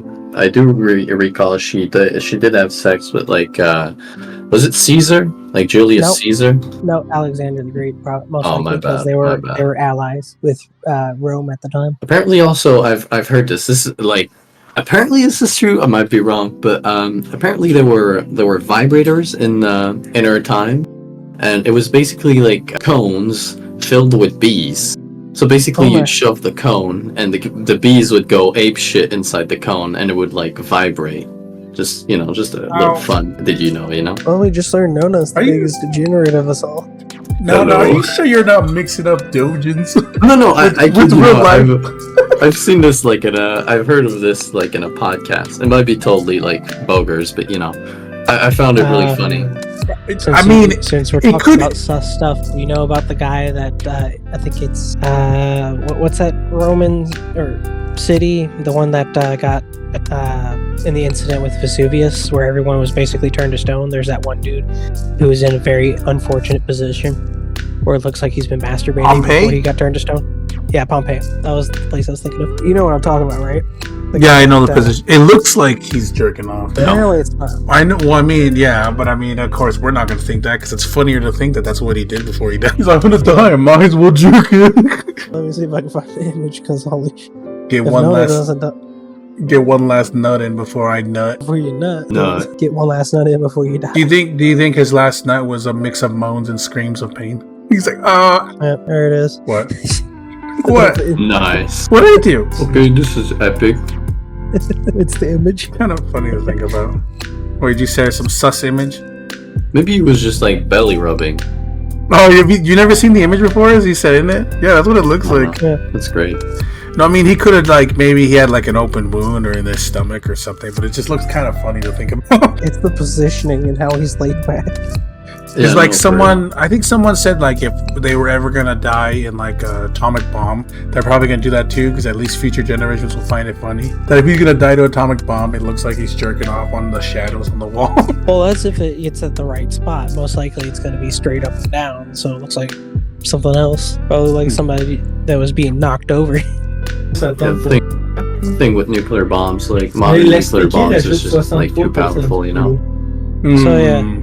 Speaker 2: do recall she did have sex with like was it Caesar, like Julius
Speaker 3: Nope.
Speaker 2: Caesar?
Speaker 3: No, Alexander the Great, most
Speaker 2: Oh,
Speaker 3: likely,
Speaker 2: my
Speaker 3: because
Speaker 2: bad,
Speaker 3: they
Speaker 2: my
Speaker 3: were
Speaker 2: bad.
Speaker 3: allies with Rome at the time.
Speaker 2: Apparently, also I've heard this. This is like apparently this is true. I might be wrong, but apparently there were vibrators in her time, and it was basically like cones filled with bees. So basically,
Speaker 3: Oh my.
Speaker 2: you'd shove the cone, and the bees would go ape shit inside the cone, and it would like vibrate. Just a little fun. Did you know? You know?
Speaker 3: Well, we just learned Nona's the
Speaker 1: Are you-
Speaker 3: biggest degenerate of us all.
Speaker 1: No,
Speaker 2: Hello.
Speaker 1: are you sure you're not mixing up dojins?
Speaker 2: No. I
Speaker 1: With
Speaker 2: kid you
Speaker 1: real
Speaker 2: not,
Speaker 1: life.
Speaker 2: I've seen this like I've heard of this like in a podcast. It might be totally like bogus, but you know, I found it really funny.
Speaker 1: I mean,
Speaker 3: since we're
Speaker 1: it
Speaker 3: talking
Speaker 1: could-
Speaker 3: about sus stuff, you know about the guy that I think it's what's that Roman or city, the one that got in the incident with Vesuvius, where everyone was basically turned to stone. There's that one dude who was in a very unfortunate position, where it looks like he's been masturbating
Speaker 1: Pompeii?
Speaker 3: before he got turned to stone. Yeah, Pompeii. That was the place I was thinking of. You know what I'm talking about, right?
Speaker 1: Yeah, I know the
Speaker 3: that-
Speaker 1: position. It looks like he's jerking off.
Speaker 3: Apparently, it's not.
Speaker 1: I know. Well, I mean, yeah, but I mean, of course, we're not going to think that because it's funnier to think that that's what he did before he died. He's like, I'm going to die. I might as well jerk it.
Speaker 3: Let me see if I can find the image, because holy.
Speaker 1: Get
Speaker 3: If
Speaker 1: one
Speaker 3: Nona
Speaker 1: last.
Speaker 3: doesn't
Speaker 1: Get one last nut in before I nut.
Speaker 3: Before you nut.
Speaker 2: Nut.
Speaker 3: Get one last nut in before you die.
Speaker 1: Do you think his last nut was a mix of moans and screams of pain? He's like,
Speaker 3: Yeah, there it is.
Speaker 1: what? What?
Speaker 2: Nice.
Speaker 1: What did I do?
Speaker 2: Okay, this is epic.
Speaker 3: It's the image.
Speaker 1: Kind of funny to think about. Wait, did you say some sus image?
Speaker 2: Maybe he was just like belly rubbing.
Speaker 1: Oh, you never seen the image before? As he said in it? Yeah, that's what it looks like.
Speaker 3: Yeah.
Speaker 2: That's great.
Speaker 1: No, I mean he could have like maybe he had like an open wound or in his stomach or something, but it just looks kind of funny to think about.
Speaker 3: It's the positioning and how he's laid back.
Speaker 1: It's like someone, I think someone said like if they were ever gonna die in like a atomic bomb, they're probably gonna do that too, because at least future generations will find it funny. That if he's gonna die to atomic bomb, it looks like he's jerking off on the shadows on the wall.
Speaker 3: Well, that's if it's at the right spot. Most likely it's going to be straight up and down, so it looks like something else. Probably like somebody that was being knocked over.
Speaker 2: The thing with nuclear bombs, like modern nuclear bombs, is just like too powerful, you know.
Speaker 3: So, yeah.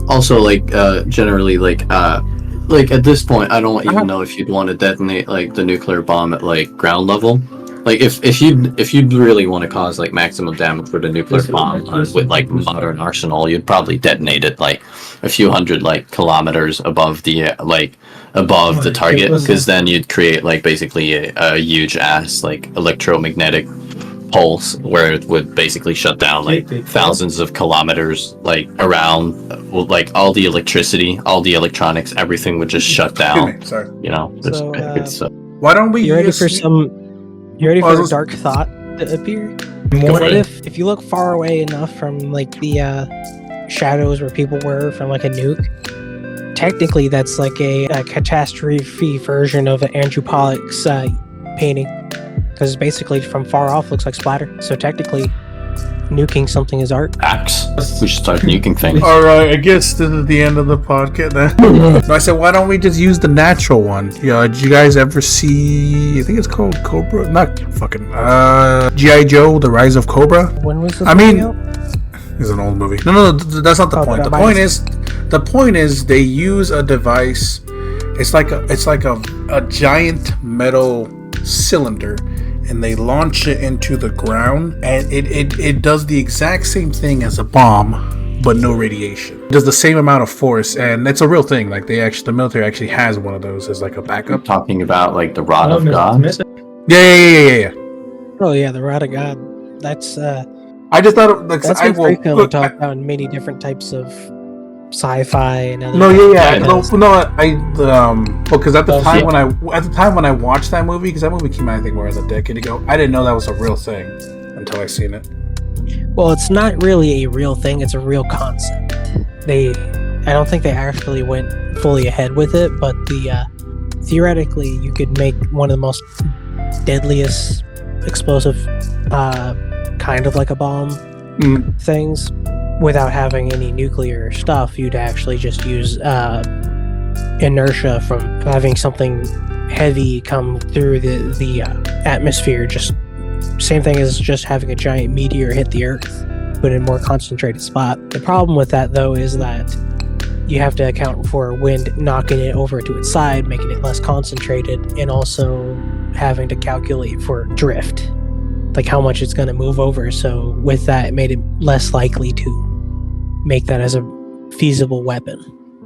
Speaker 2: Also, like generally, like at this point, I don't even know if you'd want to detonate like the nuclear bomb at like ground level. Like if you'd really want to cause like maximum damage with a nuclear bomb with like modern arsenal, you'd probably detonate it like a few hundred like kilometers above the above the target, because then you'd create like basically a huge ass like electromagnetic pulse where it would basically shut down like thousands of kilometers like around, like all the electricity, all the electronics, everything would just shut down.
Speaker 1: Sorry.
Speaker 2: You know,
Speaker 1: Why don't we?
Speaker 3: You ready for a dark thought to appear? What if you look far away enough from like the shadows where people were from like a nuke? Technically, that's like a catastrophe version of an Andrew Pollock's painting, because basically from far off looks like splatter. So technically, nuking something is art.
Speaker 2: Axe. We should start nuking things.
Speaker 1: All right, I guess this is the end of the podcast then. No, I said, why don't we just use the natural one? Yeah, did you guys ever see? I think it's called Cobra. Not fucking. G.I. Joe: The Rise of Cobra.
Speaker 3: When was the
Speaker 1: I mean,
Speaker 3: out?
Speaker 1: it's an old movie. No, that's not the point. The point is they use a device. It's like a giant metal cylinder, and they launch it into the ground, and it does the exact same thing as a bomb, but no radiation. It does the same amount of force, and it's a real thing. Like the military actually has one of those as like a backup.
Speaker 2: Talking about like the rod of God.
Speaker 1: Yeah.
Speaker 3: Oh yeah, the rod of God. That's
Speaker 1: I just thought that's
Speaker 3: been frequently talked about in many different types of sci-fi and other. Because at the time when I watched that movie, because that movie came out I think more than a decade ago, I didn't know that was a real thing until I seen it. Well, it's not really a real thing; it's a real concept. I don't think they actually went fully ahead with it, but theoretically, you could make one of the most deadliest explosive, kind of like a bomb things, without having any nuclear stuff. You'd actually just use inertia from having something heavy come through the atmosphere. Just same thing as just having a giant meteor hit the Earth, but in a more concentrated spot. The problem with that, though, is that you have to account for wind knocking it over to its side, making it less concentrated, and also having to calculate for drift, like how much it's going to move over. So with that, it made it less likely to make that as a feasible weapon.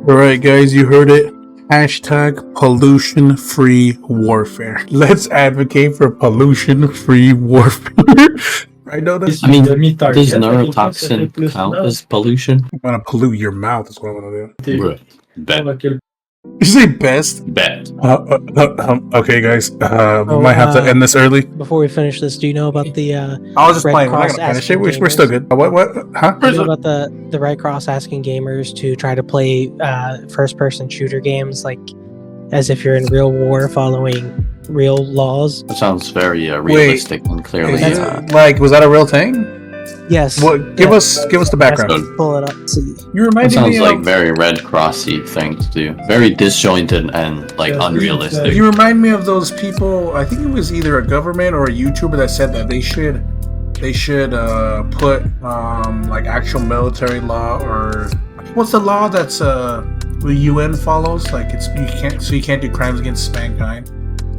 Speaker 1: All right, guys, you heard it. Hashtag pollution-free warfare. Let's advocate for pollution-free warfare. I know that's.
Speaker 2: I mean, does neurotoxin count as pollution?
Speaker 1: I'm gonna pollute your mouth. Is what I'm gonna do.
Speaker 2: Right. Bet.
Speaker 1: You say best?
Speaker 2: Bet.
Speaker 1: Okay, guys. We might have to end this early.
Speaker 3: Before we finish this, do you know about the
Speaker 1: I was just
Speaker 3: Red
Speaker 1: playing. We're not
Speaker 3: Cross
Speaker 1: gonna finish it.
Speaker 3: asking
Speaker 1: We're still good. What? Huh?
Speaker 3: Do you know about the Red Cross asking gamers to try to play first-person shooter games like as if you're in real war, following real laws?
Speaker 2: That sounds very realistic and clearly.
Speaker 1: Like, was that a real thing?
Speaker 3: Yes.
Speaker 1: What? Give us the background.
Speaker 3: Pull it up. See.
Speaker 1: You
Speaker 2: That
Speaker 1: reminded
Speaker 2: sounds
Speaker 1: me
Speaker 2: like
Speaker 1: of.
Speaker 2: very Red Crossy thing to do. Very disjointed and like unrealistic.
Speaker 1: You remind me of those people. I think it was either a government or a YouTuber that said that they should put like actual military law, or what's the law that's the UN follows? Like you can't do crimes against mankind.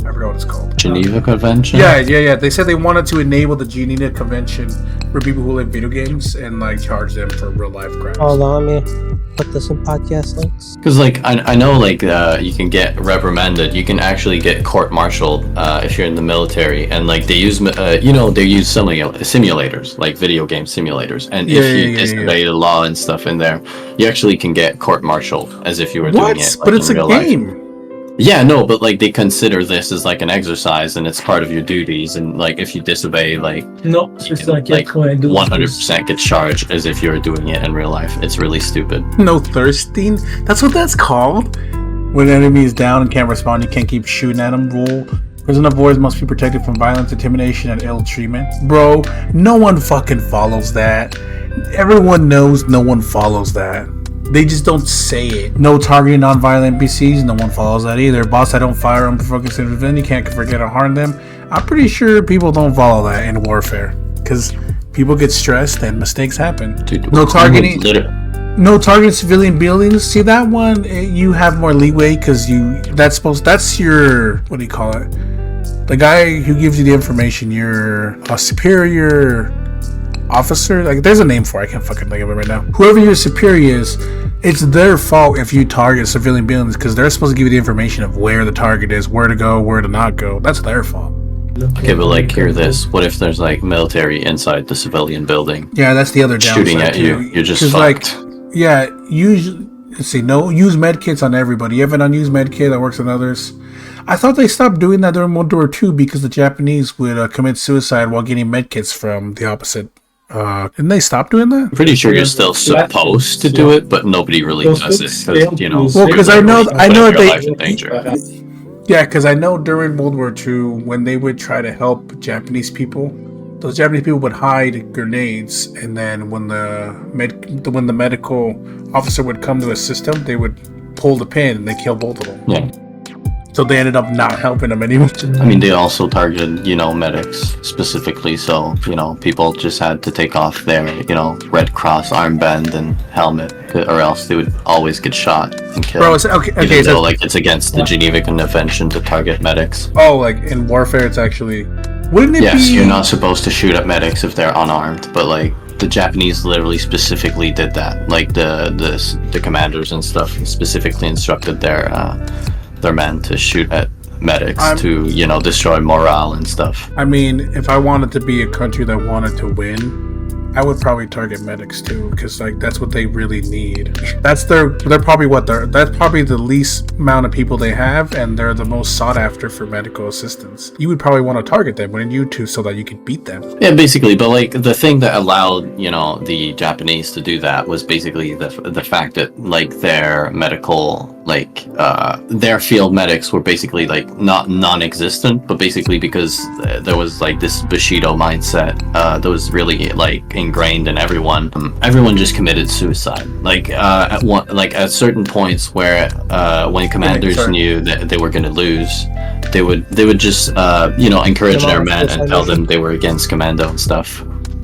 Speaker 1: I I forgot what it's called.
Speaker 2: Geneva Convention?
Speaker 1: Yeah. They said they wanted to enable the Geneva Convention for people who like video games and like charge them for real life crimes.
Speaker 3: Hold on, let me put this in podcast links.
Speaker 2: Because like I know like you can get reprimanded. You can actually get court-martialed if you're in the military, and like they use they use simulators, like video game simulators, and if you disobey the law and stuff in there, you actually can get court-martialed as if you were doing it. Like,
Speaker 1: but it's a game.
Speaker 2: Life. Yeah, no, but like they consider this as like an exercise, and it's part of your duties. And like if you disobey, like
Speaker 4: no, it's
Speaker 2: can, like 100% get charged as if you were doing it in real life. It's really stupid.
Speaker 1: No thirsting. That's what that's called. When an enemy is down and can't respond, you can't keep shooting at them. Rule: prisoner boys must be protected from violence, intimidation, and ill treatment. Bro, no one fucking follows that. Everyone knows no one follows that. They just don't say it. No targeting non-violent NPCs. No one follows that either. Boss, I don't fire on provoking civilians. You can't forget to harm them. I'm pretty sure people don't follow that in warfare because people get stressed and mistakes happen.
Speaker 2: Dude,
Speaker 1: no targeting. No targeting civilian buildings. See that one? You have more leeway because that's your, what do you call it? The guy who gives you the information. You're a superior officer, like there's a name for it. I can't fucking think of it right now. Whoever your superior is, it's their fault if you target civilian buildings because they're supposed to give you the information of where the target is, where to go, where to not go. That's their fault.
Speaker 2: Okay, but like hear this. What if there's like military inside the civilian building?
Speaker 1: Yeah, that's the other downside.
Speaker 2: Shooting at you, you're just fucked.
Speaker 1: Like, yeah, use medkits on everybody. You have an unused medkit that works on others. I thought they stopped doing that during World War II because the Japanese would commit suicide while getting medkits from the opposite. Didn't they stop doing that?
Speaker 2: I'm pretty sure you're still supposed to do it, but nobody really does it because
Speaker 1: Well, because I know
Speaker 2: life in danger.
Speaker 1: Yeah, because I know during World War II when they would try to help Japanese people, those Japanese people would hide grenades, and then when the medical officer would come to assist them, they would pull the pin and they kill both of them.
Speaker 2: Yeah.
Speaker 1: So they ended up not helping them anymore.
Speaker 2: I mean, they also targeted, medics specifically. So, people just had to take off their, Red Cross armband and helmet, or else they would always get shot and killed.
Speaker 1: Bro, okay,
Speaker 2: even though, it's against the Geneva Convention to target medics.
Speaker 1: Oh, like in warfare, it's actually. Wouldn't it be?
Speaker 2: Yes, you're not supposed to shoot at medics if they're unarmed, but the Japanese literally specifically did that. Like the commanders and stuff specifically instructed their men to shoot at medics to destroy morale and stuff.
Speaker 1: I mean, if I wanted to be a country that wanted to win, I would probably target medics too, because that's what they really need. That's probably the least amount of people they have, and they're the most sought after for medical assistance. You would probably want to target them, wouldn't you, too, so that you could beat them.
Speaker 2: Yeah, basically, but the thing that allowed the Japanese to do that was basically the fact that their medical their field medics were basically not non-existent, but basically because there was this Bushido mindset that was really ingrained in everyone. Everyone just committed suicide. At certain points where when commanders knew that they were going to lose, they would just encourage their men and tell them they were against commando and stuff,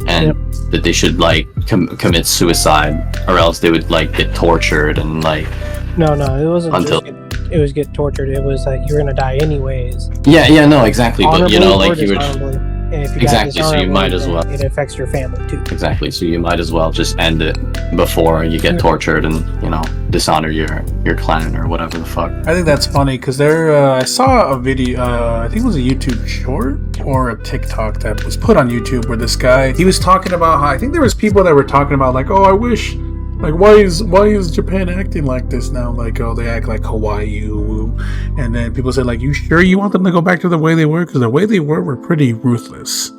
Speaker 2: and that they should commit suicide, or else they would get tortured and
Speaker 3: No, it wasn't it was get tortured. It was that you're gonna die anyways.
Speaker 2: Yeah, no, exactly.
Speaker 3: Honorably,
Speaker 2: But you would
Speaker 3: and if you
Speaker 2: exactly. So you might as well.
Speaker 3: It affects your family too.
Speaker 2: Exactly. So you might as well just end it before you get tortured and dishonor your clan or whatever the fuck.
Speaker 1: I think that's funny because I saw a video. I think it was a YouTube short or a TikTok that was put on YouTube where this guy he was talking about how I think there was people that were talking about I wish. Why is Japan acting like this now? They act like Hawaii, and then people said, you sure you want them to go back to the way they were? Because the way they were pretty ruthless.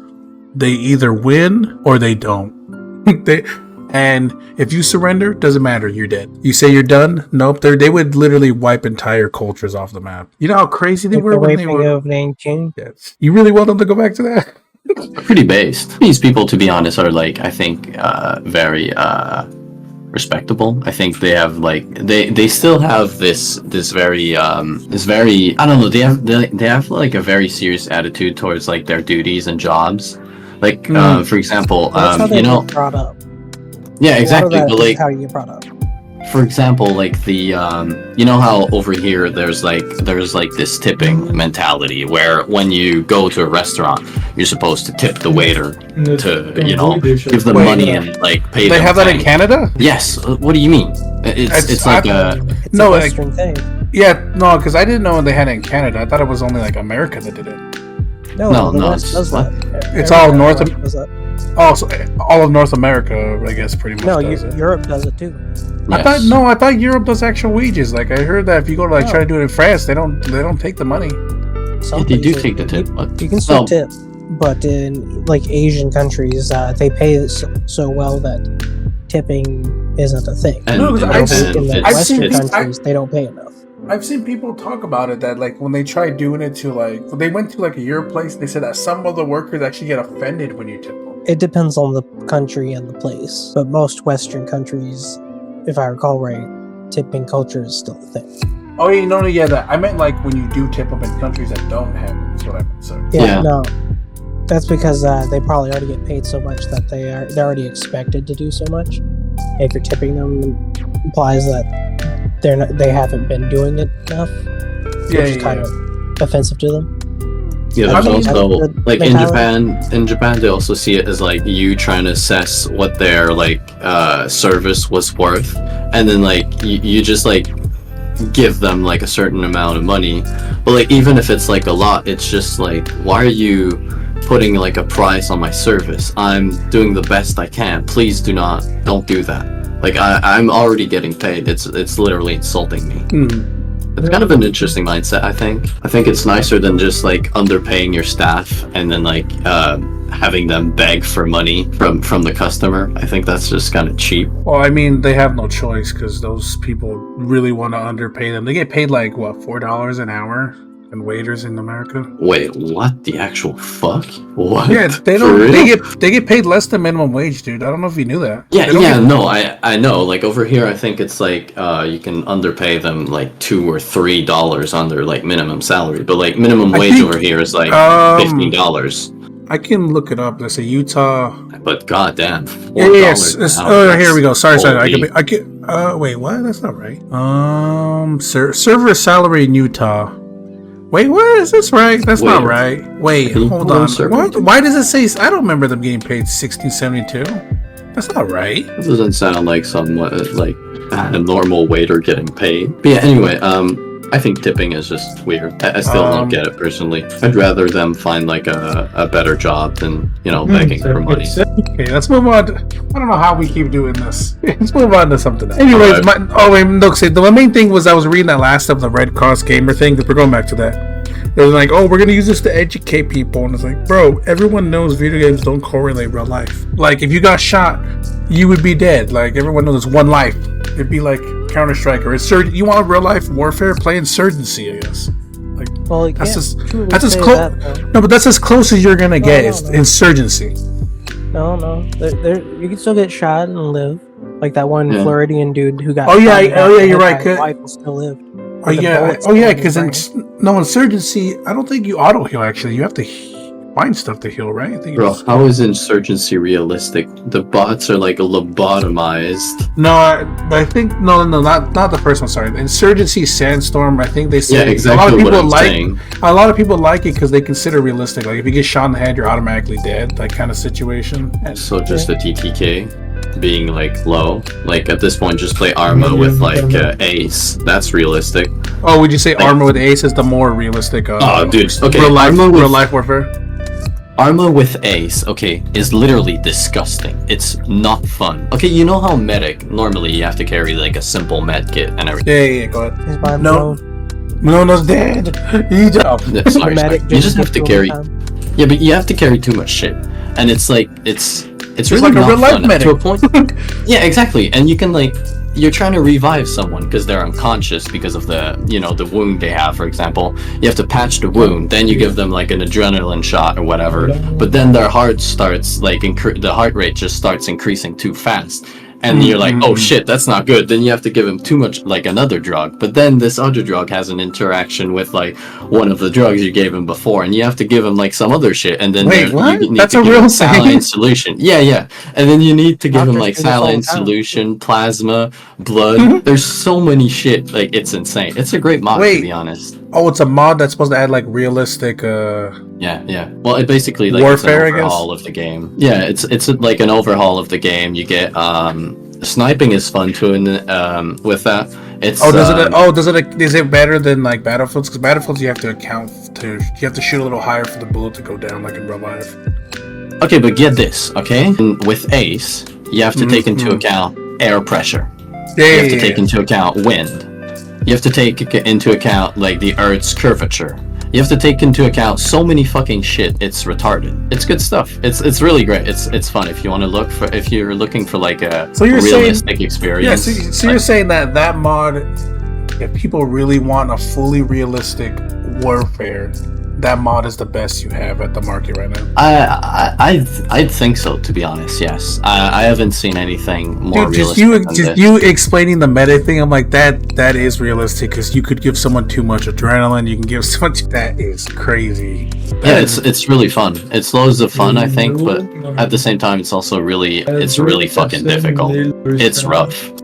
Speaker 1: They either win or they don't. And if you surrender, doesn't matter, you're dead. You say you're done? Nope. They would literally wipe entire cultures off the map. You know how crazy they were when they were.
Speaker 3: Of Nanking?
Speaker 1: Yes. You really want them to go back to that?
Speaker 2: Pretty based. These people, to be honest, are I think very respectable. I think they have they still have this very I don't know, they have a very serious attitude towards their duties and jobs. For example,
Speaker 3: that's how they get brought up.
Speaker 2: Yeah, exactly. But
Speaker 3: how you get brought up.
Speaker 2: for example, like the you know how over here there's like this tipping mentality where when you go to a restaurant, you're supposed to tip the waiter to give them money and like pay them.
Speaker 1: They have that in
Speaker 2: thanks.
Speaker 1: Canada?
Speaker 2: Yes. What do you mean? It's like a
Speaker 3: It's
Speaker 1: No,
Speaker 3: a
Speaker 1: like-
Speaker 3: Western thing.
Speaker 1: Yeah, no, because I didn't know they had it in Canada. I thought it was only like America that did it.
Speaker 2: No,
Speaker 3: the
Speaker 2: no,
Speaker 3: West
Speaker 2: it's
Speaker 3: does
Speaker 2: what?
Speaker 3: that.
Speaker 1: It's all North
Speaker 3: America does that.
Speaker 1: Oh, so all of North America, I guess, pretty much.
Speaker 3: No,
Speaker 1: does it.
Speaker 3: Europe does it too.
Speaker 1: I thought Europe does actual wages. Like I heard that if you go to like try to do it in France, they don't take the money.
Speaker 3: Some
Speaker 2: They do
Speaker 3: places-
Speaker 2: take the tip, but
Speaker 3: You can still
Speaker 2: well,
Speaker 3: tip, but in like Asian countries, they pay so well that tipping isn't a thing.
Speaker 2: And,
Speaker 1: No, 'cause
Speaker 2: and,
Speaker 1: I've
Speaker 2: and
Speaker 3: In the
Speaker 1: I've
Speaker 3: Western
Speaker 1: seen-
Speaker 3: countries, they don't pay enough.
Speaker 1: I've seen people talk about it that like when they tried doing it to like when they went to like a Europe place, they said that some of the workers actually get offended when you tip them.
Speaker 3: It depends on the country and the place, but most Western countries, if I recall right, tipping culture is still a thing.
Speaker 1: Oh, yeah, that I meant like when you do tip them in countries that don't have it. That's what I meant. So
Speaker 2: Yeah.
Speaker 3: No, that's because they probably already get paid so much that they're already expected to do so much. If you're tipping them, it implies that they haven't been doing it enough, which is kind of offensive to them.
Speaker 2: yeah,
Speaker 1: I
Speaker 2: there's
Speaker 1: mean,
Speaker 2: also
Speaker 3: that's the
Speaker 2: like in
Speaker 3: mentality.
Speaker 2: Japan they also see it as like you trying to assess what their like service was worth, and then like you just like give them like a certain amount of money, but like even if it's like a lot, it's just like, why are you putting like a price on my service? I'm doing the best I can. Please don't do that. Like I'm already getting paid. It's literally insulting me. It's kind of an interesting mindset, I think. I think it's nicer than just like underpaying your staff and then like having them beg for money from the customer. I think that's just kind of cheap.
Speaker 1: Well, I mean, they have no choice because those people really want to underpay them. They get paid like what, $4 an hour, and waiters in America.
Speaker 2: Wait, what the actual fuck? What?
Speaker 1: Yeah, they
Speaker 2: For
Speaker 1: don't.
Speaker 2: real?
Speaker 1: They get paid less than minimum wage, dude. I don't know if you knew that.
Speaker 2: Yeah,
Speaker 1: They don't
Speaker 2: yeah,
Speaker 1: get-
Speaker 2: no, I know. Like over here, I think it's like you can underpay them like $2 or $3 under like minimum salary, but like minimum
Speaker 1: I
Speaker 2: wage
Speaker 1: think,
Speaker 2: over here is like $15.
Speaker 1: I can look it up. There's a Utah.
Speaker 2: But goddamn,
Speaker 1: Yeah, yes.
Speaker 2: $4 now,
Speaker 1: Oh,
Speaker 2: that's
Speaker 1: here we go. Sorry.
Speaker 2: holy.
Speaker 1: I can. Wait, what? That's not right. Server salary in Utah. Wait, what is this right? That's not
Speaker 2: Wait.
Speaker 1: right. Wait,
Speaker 2: Can you
Speaker 1: hold
Speaker 2: pull up
Speaker 1: on.
Speaker 2: server?
Speaker 1: What? Why does it say? I don't remember them getting paid $16.72. That's not right.
Speaker 2: It doesn't sound like some like a normal waiter getting paid. But yeah, anyway, I think tipping is just weird. I still don't get it personally. I'd rather them find like a better job than begging for money.
Speaker 1: Okay, let's move on. I don't know how we keep doing this. Let's move on to something else. Anyways,
Speaker 2: Alright.
Speaker 1: the main thing was I was reading that last of the Red Cross Gamer thing, because we're going back to that. They're like, oh, we're going to use this to educate people. And it's like, bro, everyone knows video games don't correlate real life. Like, if you got shot, you would be dead. Like, everyone knows it's one life. It'd be like Counter-Strike or You want real life warfare? Play Insurgency, I guess. Like,
Speaker 3: Well, you
Speaker 1: that's
Speaker 3: can't
Speaker 1: just
Speaker 3: truly
Speaker 1: that's as
Speaker 3: say
Speaker 1: close.
Speaker 3: that, though.
Speaker 1: No, but that's as close as you're gonna get.
Speaker 3: no,
Speaker 1: It's
Speaker 3: no.
Speaker 1: Insurgency.
Speaker 3: No. You can still get shot and live. Like that one
Speaker 2: Yeah.
Speaker 3: Floridian dude who got.
Speaker 1: Oh, yeah,
Speaker 3: shot in the
Speaker 1: oh, yeah,
Speaker 3: head
Speaker 1: you're
Speaker 3: by
Speaker 1: right,
Speaker 3: his
Speaker 1: 'cause-
Speaker 3: wife and still lived.
Speaker 1: Oh
Speaker 3: With the
Speaker 1: yeah,
Speaker 3: bullets
Speaker 1: oh yeah,
Speaker 3: in his
Speaker 1: because
Speaker 3: brain.
Speaker 1: Insurgency. I don't think you auto heal. Actually, you have to find stuff to heal, right? I think
Speaker 2: Bro,
Speaker 1: it's-
Speaker 2: how is Insurgency realistic? The bots are like lobotomized.
Speaker 1: No, I think no, not the first one. Sorry, Insurgency Sandstorm. I think they
Speaker 2: Yeah,
Speaker 1: said
Speaker 2: exactly
Speaker 1: a lot of
Speaker 2: what
Speaker 1: people
Speaker 2: I'm
Speaker 1: like.
Speaker 2: saying.
Speaker 1: A lot of people like it because they consider realistic. Like if you get shot in the head, you're automatically dead. That kind of situation. And
Speaker 2: So just a TTK being like low. Like at this point, just play Arma with like Ace. That's realistic.
Speaker 1: oh, would you say
Speaker 2: Like-
Speaker 1: Armor with Ace is the more realistic?
Speaker 2: Oh, dude. Okay,
Speaker 1: real life,
Speaker 2: Arma with-
Speaker 1: real life warfare.
Speaker 2: Arma with Ace, okay, is literally disgusting. It's not fun. Okay, you know how medic, normally you have to carry like a simple med kit and everything.
Speaker 1: Yeah, go ahead.
Speaker 3: He's by
Speaker 1: No.
Speaker 3: himself.
Speaker 1: Nona's dead. He jumped.
Speaker 2: Yeah,
Speaker 3: The
Speaker 2: sorry,
Speaker 3: medic
Speaker 2: you just have
Speaker 3: gets
Speaker 2: to
Speaker 3: killed
Speaker 2: carry.
Speaker 3: all the time.
Speaker 2: Yeah, but you have to carry too much shit, and it's like it's really
Speaker 1: like a
Speaker 2: not
Speaker 1: real life
Speaker 2: fun
Speaker 1: medic.
Speaker 2: to a point. Yeah, exactly, and you can like you're trying to revive someone because they're unconscious because of the the wound they have, for example. You have to patch the wound, then you give them like an adrenaline shot or whatever, but then their heart starts like the heart rate just starts increasing too fast. and you're like, oh shit, that's not good. Then you have to give him too much, like another drug. But then this other drug has an interaction with like one of the drugs you gave him before, and you have to give him like some other shit. And then
Speaker 1: wait, what?
Speaker 2: You need
Speaker 1: That's
Speaker 2: to
Speaker 1: a
Speaker 2: give
Speaker 1: real
Speaker 2: him
Speaker 1: thing?
Speaker 2: saline solution. Yeah. And then you need to give him
Speaker 3: Doctors
Speaker 2: like
Speaker 3: do this all the
Speaker 2: saline
Speaker 3: time.
Speaker 2: solution, plasma, blood. There's so many shit. Like it's insane. It's a great mod,
Speaker 1: Wait.
Speaker 2: to be honest.
Speaker 1: Oh, it's a mod that's supposed to add like realistic.
Speaker 2: Yeah. Well, it basically like
Speaker 1: Warfare, I
Speaker 2: it's an
Speaker 1: guess?
Speaker 2: overhaul of the game. Yeah, it's like an overhaul of the game. You get sniping is fun too, and with that, it's
Speaker 1: Is it better than like Battlefields? Because Battlefields you have to you have to shoot a little higher for the bullet to go down, like in real life.
Speaker 2: Okay, but get this, okay? With Ace, you have to take into account air pressure. You have to take into account wind. You have to take into account like the Earth's curvature. You have to take into account so many fucking shit. It's retarded. It's good stuff. It's really great. It's fun if you want to look for if you're looking for like a realistic experience.
Speaker 1: Yeah, so you're saying that mod, if people really want a fully realistic warfare, that mod is the best you have at the market right now.
Speaker 2: I think so, to be honest. Yes, I haven't seen anything more realistic than this.
Speaker 1: You explaining the meta thing, I'm like that is realistic because you could give someone too much adrenaline. You can give someone that is crazy.
Speaker 2: Yeah, it's really fun. It's loads of fun, I think, but at the same time, it's also really fucking difficult. It's rough.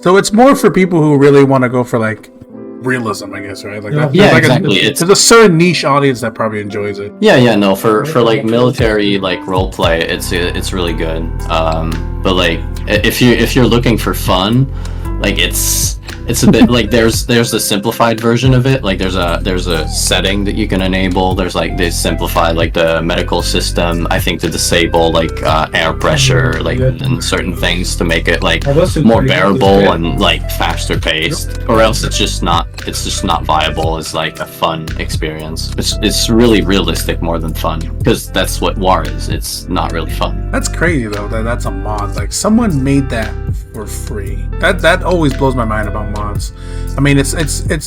Speaker 1: So it's more for people who really want to go for like realism, I guess, right? Like
Speaker 2: exactly.
Speaker 1: There's a certain niche audience that probably enjoys it.
Speaker 2: No, for like military like role play, it's really good. But like if you're looking for fun, like it's a bit like there's a simplified version of it. Like there's a setting that you can enable. There's like they simplify like the medical system, I think, to disable like air pressure, like and certain things to make it like more bearable and like faster paced, or else it's just not viable as like a fun experience. It's really realistic more than fun, because that's what war is. It's not really fun.
Speaker 1: That's crazy though. That's a mod. Like someone made that for free. That always blows my mind about mods. I mean, it's.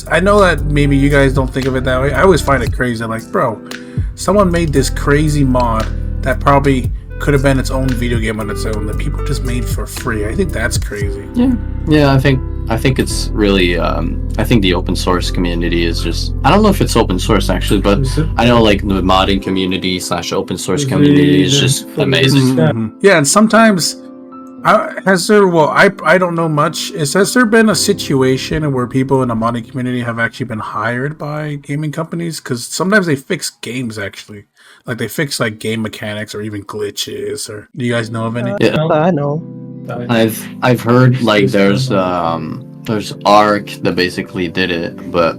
Speaker 1: I know that maybe you guys don't think of it that way. I always find it crazy. Like, bro, someone made this crazy mod that probably could have been its own video game on its own that people just made for free. I think that's crazy.
Speaker 2: Yeah. I think it's really. I think the open source community is just. I don't know if it's open source actually, but I know like the modding community / open source community is just amazing.
Speaker 1: Mm-hmm. Yeah, and sometimes. I don't know much. Has there been a situation where people in the modding community have actually been hired by gaming companies? Because sometimes they fix games actually, like they fix like game mechanics or even glitches. Or do you guys know of any?
Speaker 2: Yeah,
Speaker 3: I know.
Speaker 2: I've heard like there's Arc that basically did it, but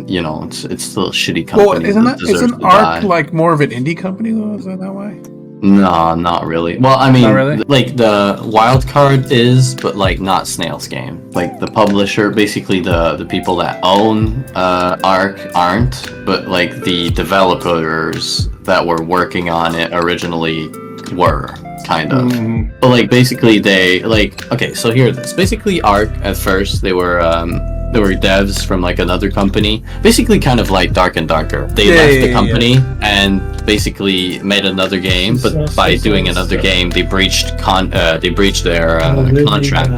Speaker 2: you know it's still a shitty company.
Speaker 1: Well, isn't Arc like more of an indie company though? Is that way?
Speaker 2: No, not really. Well, I mean,
Speaker 1: Not really?
Speaker 2: like the Wildcard is, but like not Snail's Game. Like the publisher, basically the people that own Arc aren't, but like the developers that were working on it originally were, kind of.
Speaker 1: Mm-hmm.
Speaker 2: But like basically they like okay, so here it is. Basically Arc at first they were devs from like another company, basically kind of like Dark and Darker. They left the company and basically made another game, but by doing another game, they breached their contract,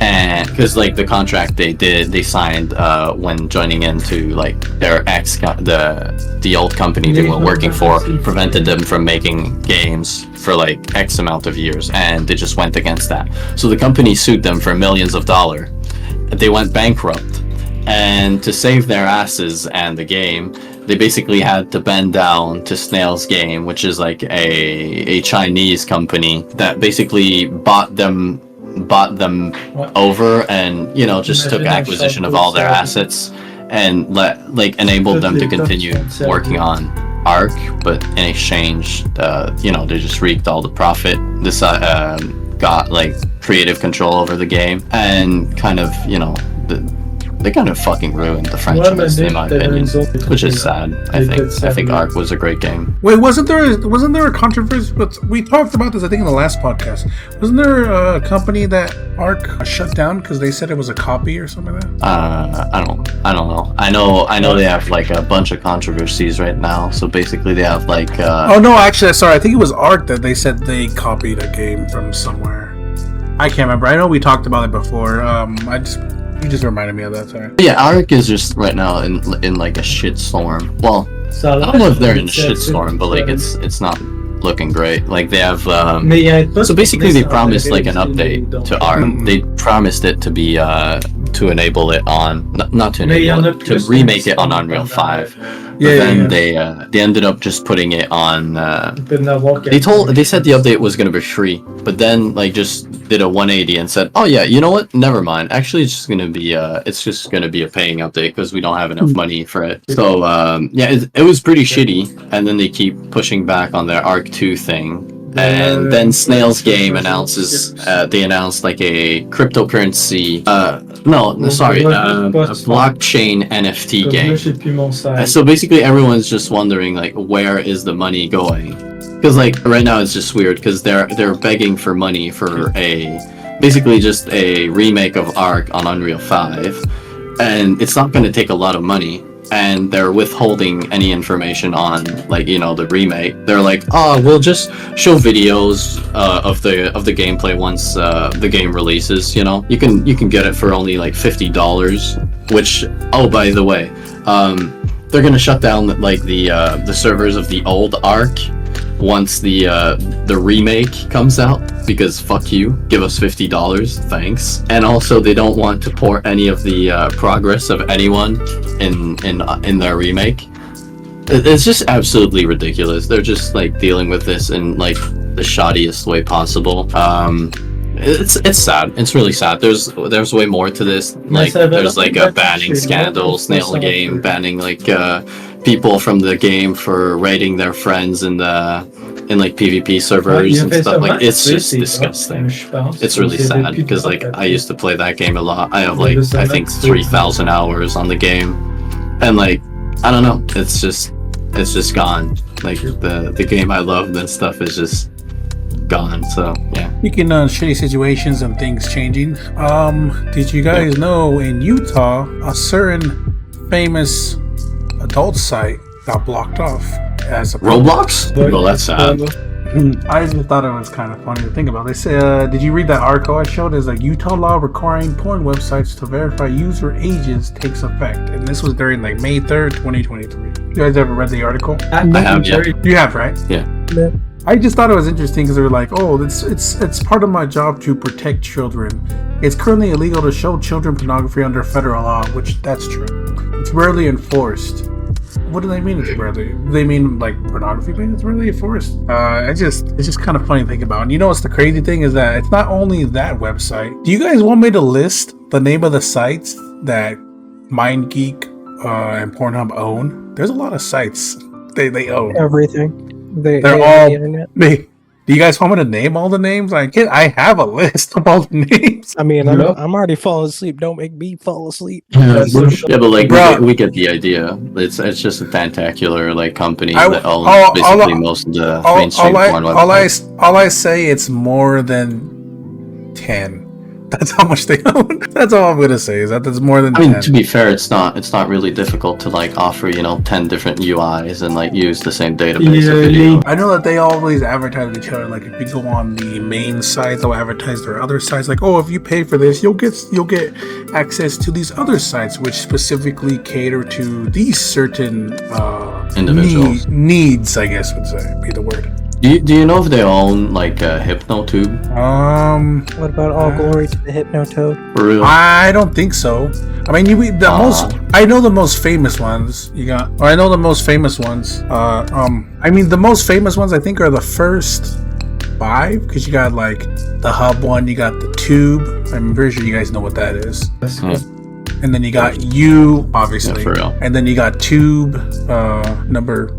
Speaker 2: and because like the contract they signed when joining into like their the old company they were working for prevented them from making games for like X amount of years, and they just went against that. So the company sued them for millions of dollars. They went bankrupt, and to save their asses and the game, they basically had to bend down to Snail's Game, which is like a Chinese company that basically bought them over, and you know just took acquisition of all their assets and enabled them to continue working on Arc, but in exchange, they just reaped all the profit. This got like creative control over the game, and kind of they kind of fucking ruined the franchise in my opinion, which is sad. I think Arc was a great game.
Speaker 1: Wait, wasn't there a controversy? But we talked about this, I think, in the last podcast. Wasn't there a company that Arc shut down because they said it was a copy or something like that?
Speaker 2: I don't know. I know they have like a bunch of controversies right now. So basically, they have like.
Speaker 1: Oh no, actually, sorry. I think it was Arc that they said they copied a game from somewhere. I can't remember. I know we talked about it before. You just reminded me of that. Sorry.
Speaker 2: But yeah, Ark is just right now in like a shitstorm. Well, I don't know if they're in a shitstorm, but like it's not looking great. Like they have so basically they promised like an update to Ark. They promised it to be to enable it on not to enable it, to remake it on Unreal 5. But then they ended up just putting it on. They said the update was gonna be free, but then like just did a 180 and said, oh yeah, you know what? Never mind. Actually, it's just gonna be a paying update because we don't have enough money for it. So yeah, it was pretty shitty. And then they keep pushing back on their Ark 2 thing. And then Snail's Game announces they announced like a cryptocurrency a blockchain NFT game. So basically everyone's just wondering like where is the money going? Because like right now it's just weird because they're begging for money for basically just a remake of Ark on Unreal 5, and it's not going to take a lot of money. And they're withholding any information on like the remake. They're like, oh, we'll just show videos of the gameplay once the game releases. You can get it for only like $50. Which, oh, by the way, they're gonna shut down like the servers of the old Ark once the remake comes out, because fuck you, give us $50, thanks. And also they don't want to port any of the progress of anyone in their remake. It's just absolutely ridiculous. They're just like dealing with this in like the shoddiest way possible. It's sad. It's really sad. There's way more to this. Like there's like a banning scandal, Snail Game banning like people from the game for raiding their friends in like PvP servers and stuff. Like it's just disgusting. It's really sad because like I used to play that game a lot. I have like I think 3,000 hours on the game, and like I don't know. It's just gone. Like the game I loved and stuff is just gone. So yeah.
Speaker 1: Speaking of shitty situations and things changing, did you guys know in Utah a certain famous adult site got blocked off as a
Speaker 2: Roblox? Well, that's sad.
Speaker 1: I just thought it was kind of funny to think about. They say, did you read that article I showed? It's like Utah law requiring porn websites to verify user ages takes effect, and this was during like May 3rd, 2023. You guys ever read the article?
Speaker 2: I have, yeah.
Speaker 1: You have, right?
Speaker 2: Yeah.
Speaker 1: I just thought it was interesting because they were like, oh, it's part of my job to protect children. It's currently illegal to show children pornography under federal law, which that's true. It's rarely enforced. What do they mean it's rarely? They mean like pornography, but it's rarely enforced. It's just kind of funny to think about. And you know what's the crazy thing is that it's not only that website. Do you guys want me to list the name of the sites that MindGeek and Pornhub own? There's a lot of sites they own.
Speaker 3: Everything.
Speaker 1: They're all the internet. Do you guys want me to name all the names? I have a list of all the names.
Speaker 3: I mean, I'm already falling asleep. Don't make me fall asleep.
Speaker 2: Yeah, but like we get the idea. It's just a tentacular like company that owns basically most of the mainstream porn websites.
Speaker 1: All I say, it's more than 10. That's how much they own. That's all I'm gonna say is that there's more than 10. I mean,
Speaker 2: to be fair, it's not really difficult to like offer 10 different UIs and like use the same database of video.
Speaker 1: I know that they always advertise each other. Like if you go on the main site, they'll advertise their other sites. Like, oh, if you pay for this, you'll get access to these other sites, which specifically cater to these certain
Speaker 2: individuals
Speaker 1: needs. I guess would be the word.
Speaker 2: Do you know if they own like a HypnoTube?
Speaker 3: What about all glory to the HypnoToad?
Speaker 2: For real?
Speaker 1: I don't think so. I mean, I know the most famous ones. I know the most famous ones. I mean, the most famous ones I think are the first 5 because you got like the Hub one, you got the Tube. I'm pretty sure you guys know what that is.
Speaker 3: That's cool.
Speaker 1: And then you got You, obviously.
Speaker 2: Yeah, for real.
Speaker 1: And then you got Tube, number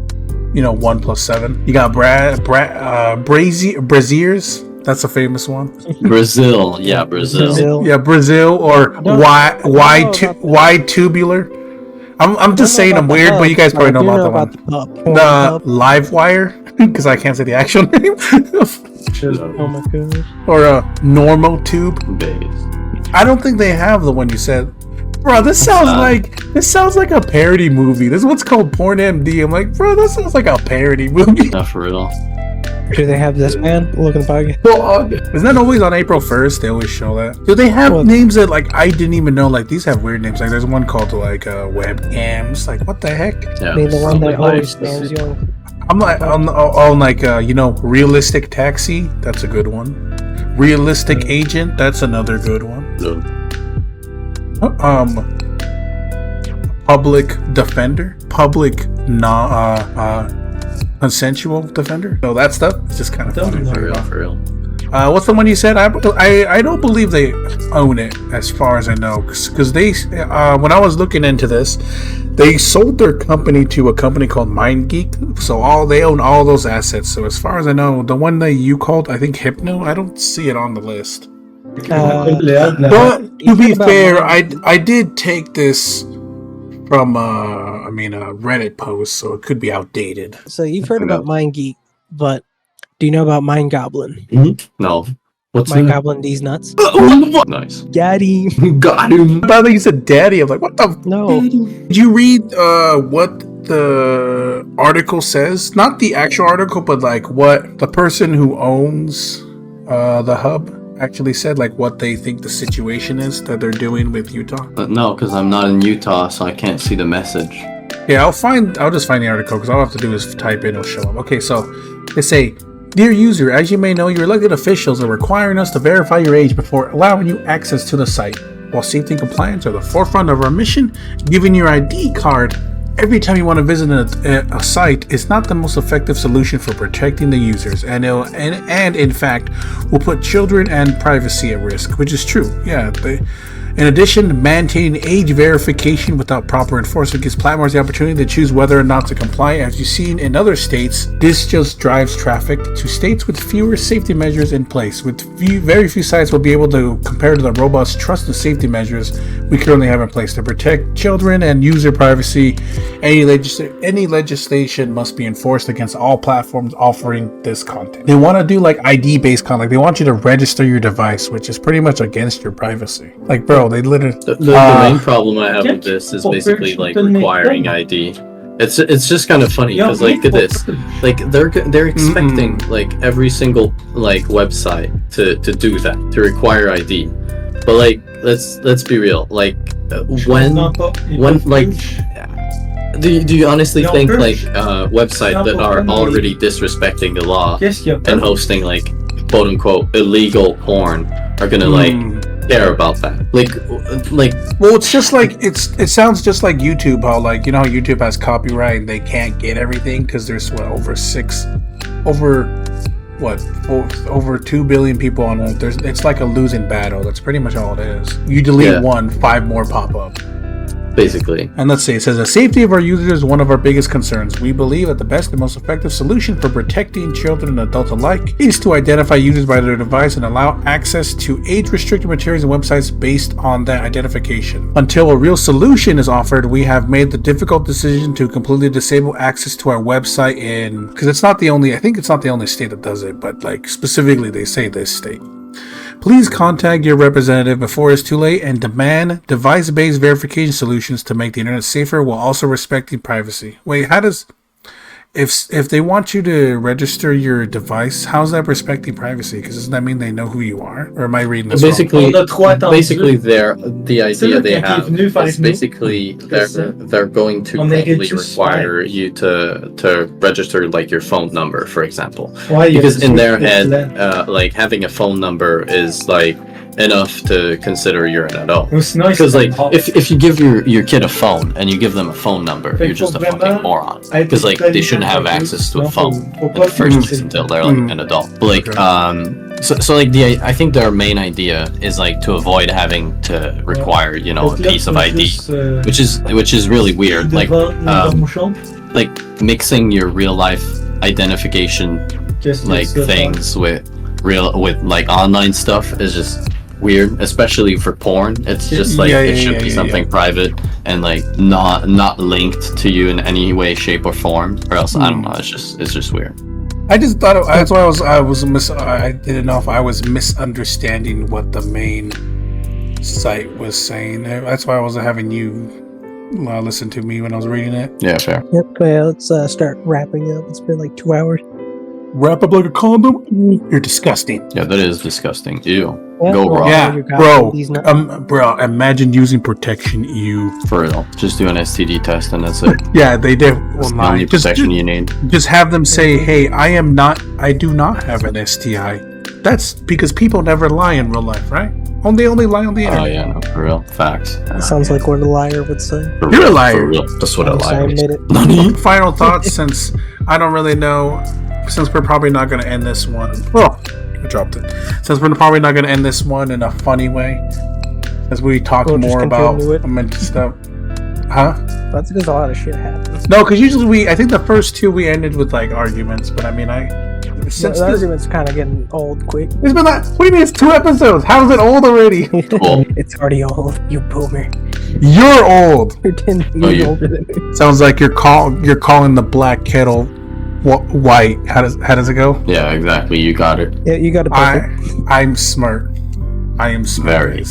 Speaker 1: 1+7. You got Braziers. That's a famous one.
Speaker 2: Brazil, yeah, Brazil.
Speaker 1: Yeah, Brazil or Y tubular. I'm just saying I'm weird, but you guys probably know about that one. The Livewire, because I can't say the actual name.
Speaker 3: Oh my goodness.
Speaker 1: Or a Normal Tube.
Speaker 2: Vegas.
Speaker 1: I don't think they have the one you said. Bro, this sounds like a parody movie. This one's called Porn MD. I'm like, bro, this sounds like a parody movie.
Speaker 2: Not for real.
Speaker 3: Do they have this man? Look at the podcast.
Speaker 1: Well, isn't that always on April 1st? They always show that. Do they have names that like I didn't even know? Like these have weird names. Like there's one called like webcams. Like what the heck?
Speaker 2: Yeah,
Speaker 3: I mean, the one that
Speaker 2: like,
Speaker 3: always stands you.
Speaker 1: I'm like on like realistic taxi. That's a good one. Realistic agent. That's another good one. Public defender. Public consensual defender. So that stuff is just kind of funny.
Speaker 2: For real.
Speaker 1: What's the one you said? I don't believe they own it, as far as I know, because they when I was looking into this, they sold their company to a company called MindGeek, so they own all those assets. So as far as I know, the one that you called, I think Hypno, I don't see it on the list. But to be fair, I did take this from a Reddit post, so it could be outdated.
Speaker 3: So you've heard about MindGeek, but do you know about Mind Goblin?
Speaker 2: No. What's
Speaker 3: Mind Goblin These Nuts?
Speaker 2: Nice.
Speaker 3: Daddy.
Speaker 2: Got him.
Speaker 1: I thought you said daddy. I'm like, what the?
Speaker 3: No.
Speaker 1: Did you read what the article says? Not the actual article, but like what the person who owns the hub actually said, like what they think the situation is that they're doing with Utah.
Speaker 2: No, because I'm not in Utah, so I can't see the message.
Speaker 1: Yeah, I'll just find the article, because all I have to do is type in, it'll show up. Okay, so they say, dear user, as you may know, your elected officials are requiring us to verify your age before allowing you access to the site. While safety and compliance are the forefront of our mission, giving your ID card every time you want to visit a site is not the most effective solution for protecting the users, and in fact will put children and privacy at risk, which is true. Yeah. In addition, maintaining age verification without proper enforcement gives platforms the opportunity to choose whether or not to comply. As you've seen in other states, this just drives traffic to states with fewer safety measures in place. With very few sites will be able to compare to the robust trust and safety measures we currently have in place to protect children and user privacy. Any legislation must be enforced against all platforms offering this content. They want to do like ID-based content. They want you to register your device, which is pretty much against your privacy. Like, bro, they literally.
Speaker 2: The main problem I have with this is basically like requiring ID. It's just kind of funny because like look at this, like they're expecting like every single like website to do that, to require ID. But like let's be real, like when like do you honestly think like websites that are already disrespecting the law and hosting like quote unquote illegal porn are gonna like care about that? Like
Speaker 1: well, it's just like it sounds just like YouTube, how like, you know how YouTube has copyright and they can't get everything because there's over 2 billion people on Earth. It's like a losing battle. That's pretty much all it is. You delete one, 5 more pop up.
Speaker 2: Basically.
Speaker 1: And let's see, it says the safety of our users is one of our biggest concerns. We believe that the best and most effective solution for protecting children and adults alike is to identify users by their device and allow access to age-restricted materials and websites based on that identification. Until a real solution is offered, we have made the difficult decision to completely disable access to our website because it's not the only, I think it's not the only state that does it, but like specifically they say this state. Please contact your representative before it's too late and demand device-based verification solutions to make the internet safer while also respecting privacy. Wait, how does... If they want you to register your device, how's that respecting privacy? Because doesn't that mean they know who you are? Or am I reading this
Speaker 2: basically,
Speaker 1: wrong?
Speaker 2: Basically, the idea they have is basically they're going to probably require you to register like your phone number, for example. Because in their head, like having a phone number is like enough to consider you're an adult. Because like if you give your kid a phone and you give them a phone number, you're just a fucking moron. Because like they shouldn't have access to a phone in the first place until they're like an adult. But like so like I think their main idea is like to avoid having to require, you know, a piece of ID, which is really weird. Like mixing your real life identification like things with like online stuff is just weird, especially for porn. It's just like it should be something private and like not linked to you in any way, shape, or form, or else I don't know. It's just weird.
Speaker 1: I just thought that's why I didn't know if I was misunderstanding what the main site was saying. That's why I wasn't having you listen to me when I was reading it.
Speaker 2: Yeah, fair.
Speaker 3: Yep. Yeah, let's start wrapping up. It's been like 2 hours.
Speaker 1: wrap up like a condom. You're disgusting.
Speaker 2: Yeah, that is disgusting. Ew.
Speaker 3: Yeah,
Speaker 2: Go
Speaker 3: well,
Speaker 2: raw.
Speaker 1: Yeah,
Speaker 3: you got
Speaker 1: bro.
Speaker 3: these nuts.
Speaker 1: Bro, imagine using protection. You.
Speaker 2: For real. Just do an STD test and that's it.
Speaker 1: Yeah, they did.
Speaker 2: That's the only protection you need.
Speaker 1: Just have them say, "Hey, I do not have an STI." That's because people never lie in real life, right? They only lie on the internet.
Speaker 2: Oh yeah, no, for real. Facts.
Speaker 3: Sounds like what a liar would say.
Speaker 2: For
Speaker 1: You're
Speaker 2: real,
Speaker 1: a liar.
Speaker 2: For real. That's what a
Speaker 3: So I
Speaker 2: liar is.
Speaker 3: admit it.
Speaker 1: Final thoughts, since I don't really know, since we're probably not going to end this one. Oh, I dropped it. Since we're probably not going to end this one in a funny way, as we talk
Speaker 3: We'll just
Speaker 1: more about
Speaker 3: continue it.
Speaker 1: mental stuff. Huh?
Speaker 3: That's because a lot of shit happens.
Speaker 1: No, because usually I think the first two we ended with like arguments, but I mean, since
Speaker 3: The
Speaker 1: this,
Speaker 3: argument's kind of getting old quick.
Speaker 1: it's been like, what do you mean it's 2 episodes? How is it old already?
Speaker 2: Well,
Speaker 3: It's already old, you boomer.
Speaker 1: You're old.
Speaker 3: You're 10 years
Speaker 2: you-
Speaker 3: older than me.
Speaker 1: Sounds like you're calling the black kettle white. How does it go?
Speaker 2: yeah, exactly. You got it.
Speaker 3: Yeah, you got to
Speaker 1: I'm smart. I am smart.
Speaker 2: Very.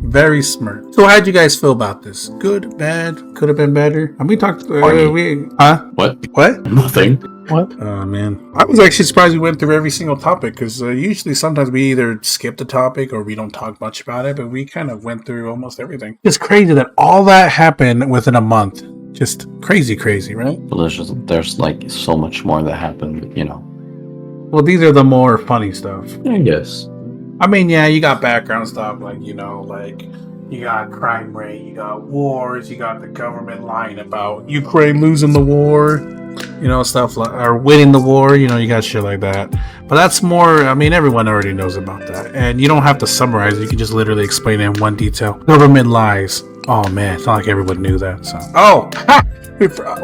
Speaker 1: Very smart. So how'd you guys feel about this? Good, bad, could have been better? We talked.
Speaker 2: Funny.
Speaker 1: What?
Speaker 2: Nothing.
Speaker 3: What?
Speaker 1: Oh man, I was actually surprised we went through every single topic because usually sometimes we either skip the topic or we don't talk much about it, but we kind of went through almost everything. It's crazy that all that happened within a month. Just crazy, right?
Speaker 2: Well, there's like so much more that happened, you know.
Speaker 1: Well, these are the more funny stuff.
Speaker 2: I guess.
Speaker 1: I mean, yeah, you got background stuff like, like you got crime rate, you got wars, you got the government lying about Ukraine losing the war, stuff like, or winning the war, you got shit like that. But that's more, I mean, everyone already knows about that. And you don't have to summarize it, you can just literally explain it in one detail. Government lies. Oh man, it's not like everyone knew that. So,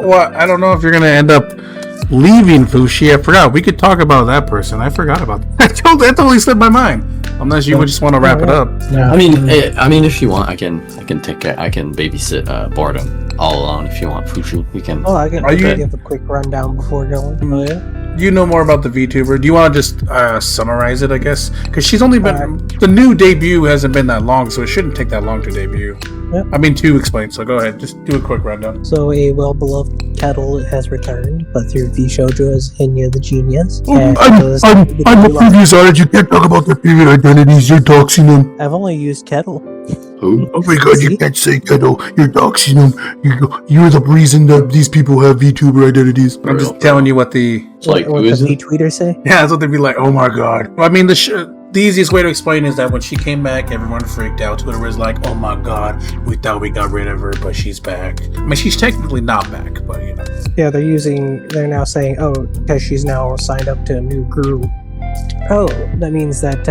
Speaker 1: what? I don't know if you're gonna end up leaving Fushi. I forgot. We could talk about that person. I forgot about that. That totally slipped my mind. Unless you would just want to wrap it up.
Speaker 3: Yeah.
Speaker 2: I mean, if you want, I can babysit Boredom all alone. If you want, Fushi, you can.
Speaker 3: Oh, I can
Speaker 1: Are you-
Speaker 3: give a quick rundown before going. Oh, yeah?
Speaker 1: You know more about the VTuber. Do you want to just summarize it, I guess? Because she's only been...
Speaker 3: Alright.
Speaker 1: The new debut hasn't been that long, so it shouldn't take that long to debut.
Speaker 3: Yep.
Speaker 1: I mean, to explain, so go ahead. Just do a quick rundown.
Speaker 3: So a well-beloved kettle has returned, but through VShoujo as Hinya the Genius.
Speaker 1: Oh,
Speaker 3: And
Speaker 1: I'm the previous artist. You can't talk about their previous identities. You're doxing them.
Speaker 3: I've only used kettle.
Speaker 2: Who?
Speaker 1: Oh my god, you can't say kettle. You're doxing them. You're the reason that these people have VTuber identities. I'm just telling you what the...
Speaker 2: It's like,
Speaker 3: what
Speaker 2: who is
Speaker 3: the
Speaker 2: it?
Speaker 3: V-tweeters say.
Speaker 1: Yeah, that's what they'd be like, oh my god. Well, I mean, the easiest way to explain is that when she came back, everyone freaked out. Twitter was like, oh my god, we thought we got rid of her, but she's back. I mean, she's technically not back, but
Speaker 3: Yeah, they're now saying, oh, because she's now signed up to a new group. Oh, that means that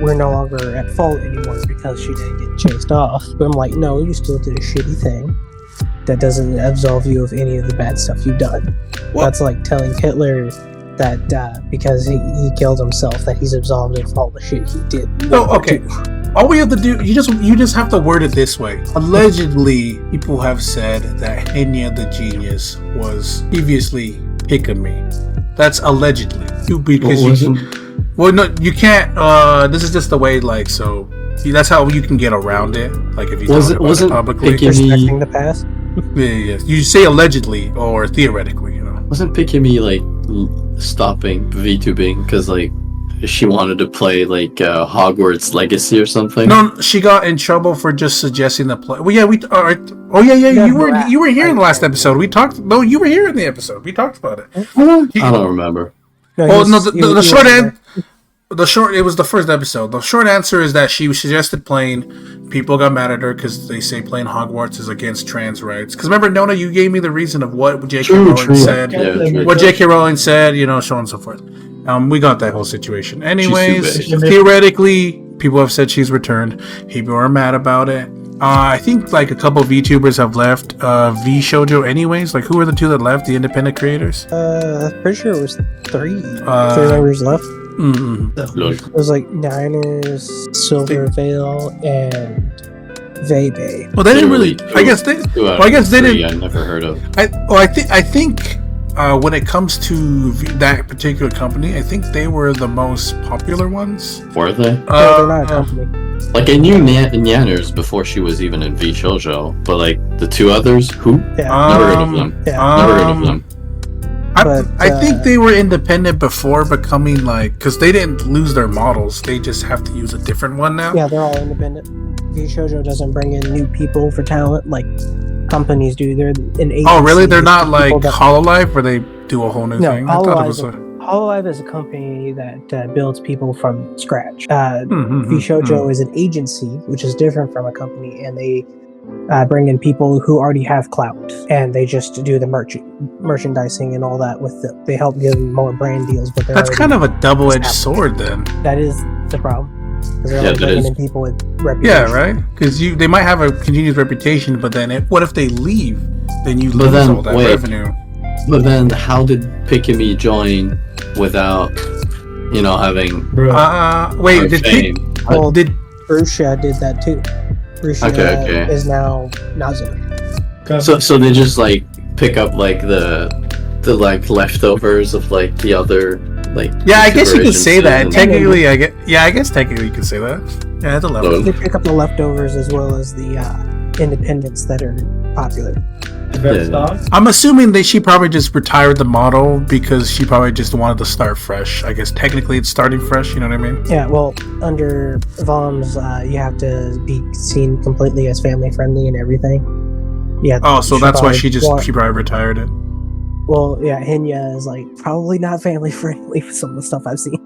Speaker 3: we're no longer at fault anymore because she didn't get chased off. But I'm like, no, you still did a shitty thing. That doesn't absolve you of any of the bad stuff you've done.
Speaker 1: Well-
Speaker 3: That's like telling Hitler that because he killed himself, that he's absolved of all the shit he did.
Speaker 1: No, okay. All we have to do, you just have to word it this way. Allegedly, people have said that Hinya the Genius was previously picking me. That's allegedly. Well, no, you can't. This is just the way, like, so. That's how you can get around it. Like, if you talk about it publicly.
Speaker 3: Respecting the past.
Speaker 1: Yeah. You say allegedly or theoretically,
Speaker 2: Wasn't Pikimi like stopping VTubing because like she wanted to play like Hogwarts Legacy or something?
Speaker 1: No, she got in trouble for just suggesting the play. Well, yeah, Oh, yeah. You were here in the last episode. We talked. No, you were here in the episode. We talked about it.
Speaker 2: I don't remember.
Speaker 3: No,
Speaker 1: The short end. It was the first episode. The short answer is that she suggested playing. People got mad at her because they say playing Hogwarts is against trans rights. Because remember, Nona, you gave me the reason of what J.K. Rowling said.
Speaker 2: Yeah, true.
Speaker 1: What J.K. Rowling said, so on and so forth. We got that whole situation. Anyways,
Speaker 2: She's
Speaker 1: theoretically, people have said she's returned. People are mad about it. I think like a couple of VTubers have left. VShoujo, anyways. Like, who are the two that left? The independent creators.
Speaker 3: I'm pretty sure it was three. 3 members left.
Speaker 1: Mm-hmm.
Speaker 3: It was like Niners, Silver Veil, and Vebe.
Speaker 1: Well, they didn't really. I guess they didn't.
Speaker 2: I never heard of.
Speaker 1: I think when it comes to that particular company, I think they were the most popular ones.
Speaker 2: Were they?
Speaker 3: No, they're not a company.
Speaker 2: Like I knew Nyanners before she was even in VShoujo, but like the two others, who?
Speaker 3: Yeah.
Speaker 2: Never heard of them.
Speaker 3: Yeah.
Speaker 2: Never heard of them.
Speaker 1: I think they were independent before becoming because they didn't lose their models. They just have to use a different one now.
Speaker 3: Yeah, they're all independent. V-Shoujo doesn't bring in new people for talent like companies do. They're an agency.
Speaker 1: Oh, really? They're not like Hololive where they do a whole new thing? I thought it was
Speaker 3: Hololive is a company that builds people from scratch. V-Shoujo is an agency, which is different from a company, and they bring in people who already have clout, and they just do the merchandising and all that with them. They help give them more brand deals, but
Speaker 1: that's kind of a double-edged sword then.
Speaker 3: That is the problem. Because they're only bringing in people with reputation.
Speaker 1: Yeah, right? Because they might have a continuous reputation, but then what if they leave? Then you lose all that revenue.
Speaker 2: But then how did Pikimi join without, having
Speaker 1: wait, did
Speaker 3: Brusha did that too. Brusha is now Nazuna.
Speaker 2: So they just pick up the leftovers of the other
Speaker 1: I guess you could say that. Technically, I guess technically you could say that. Yeah, the leftovers.
Speaker 3: They pick up the leftovers as well as the independents that are popular.
Speaker 1: I'm assuming that she probably just retired the model because she probably just wanted to start fresh. I guess technically it's starting fresh, you know what I mean?
Speaker 3: Yeah, well, under VOMs, you have to be seen completely as family friendly and everything. Yeah.
Speaker 1: Oh, so that's why she probably retired it.
Speaker 3: Well, yeah, Hinya is probably not family friendly for some of the stuff I've seen.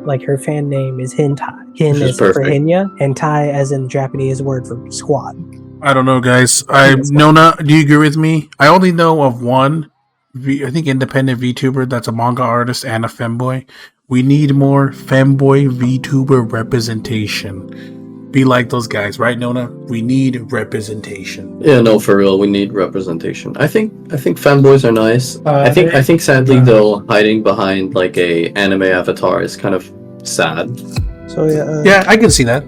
Speaker 3: Her fan name is Hentai. Hin is for Hinya, and Tai as in the Japanese word for squad.
Speaker 1: I don't know, guys. Nona, do you agree with me? I only know of one, I think independent VTuber that's a manga artist and a femboy. We need more femboy VTuber representation. Be like those guys, right, Nona? We need representation.
Speaker 2: Yeah, no, for real, we need representation. I think fanboys are nice. I think sadly though, hiding behind a anime avatar is kind of sad.
Speaker 3: So
Speaker 1: yeah, I can see that.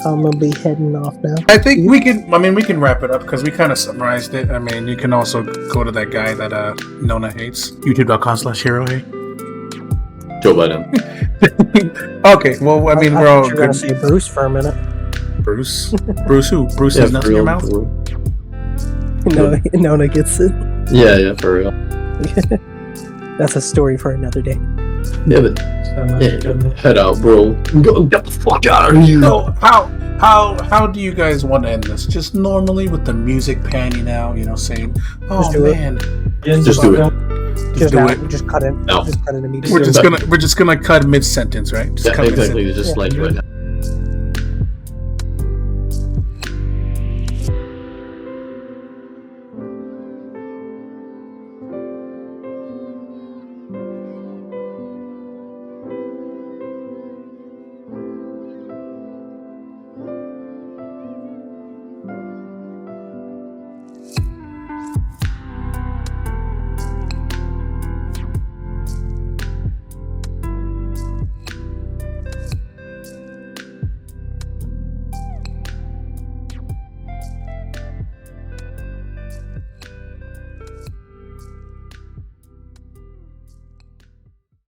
Speaker 3: I'm gonna be heading off now.
Speaker 1: I think we can wrap it up because we kind of summarized it. I mean, you can also go to that guy that Nona hates. YouTube.com/HeroHate.
Speaker 2: Joe Biden.
Speaker 1: Okay, well, I mean, we're all
Speaker 3: good. Gonna say Bruce for a minute.
Speaker 1: Bruce? Bruce who? Bruce has nuts in your mouth?
Speaker 3: Nona gets it.
Speaker 2: Yeah, for real.
Speaker 3: That's a story for another day.
Speaker 2: Yeah, but head out, bro. Go get the fuck out of here.
Speaker 1: So how do you guys want to end this? Just normally with the music panning out, saying, "Oh man,
Speaker 2: just do it."
Speaker 3: Just cut it. No. Just cut it immediately.
Speaker 1: We're just gonna cut mid sentence, right? Just cut
Speaker 2: exactly. Just right now.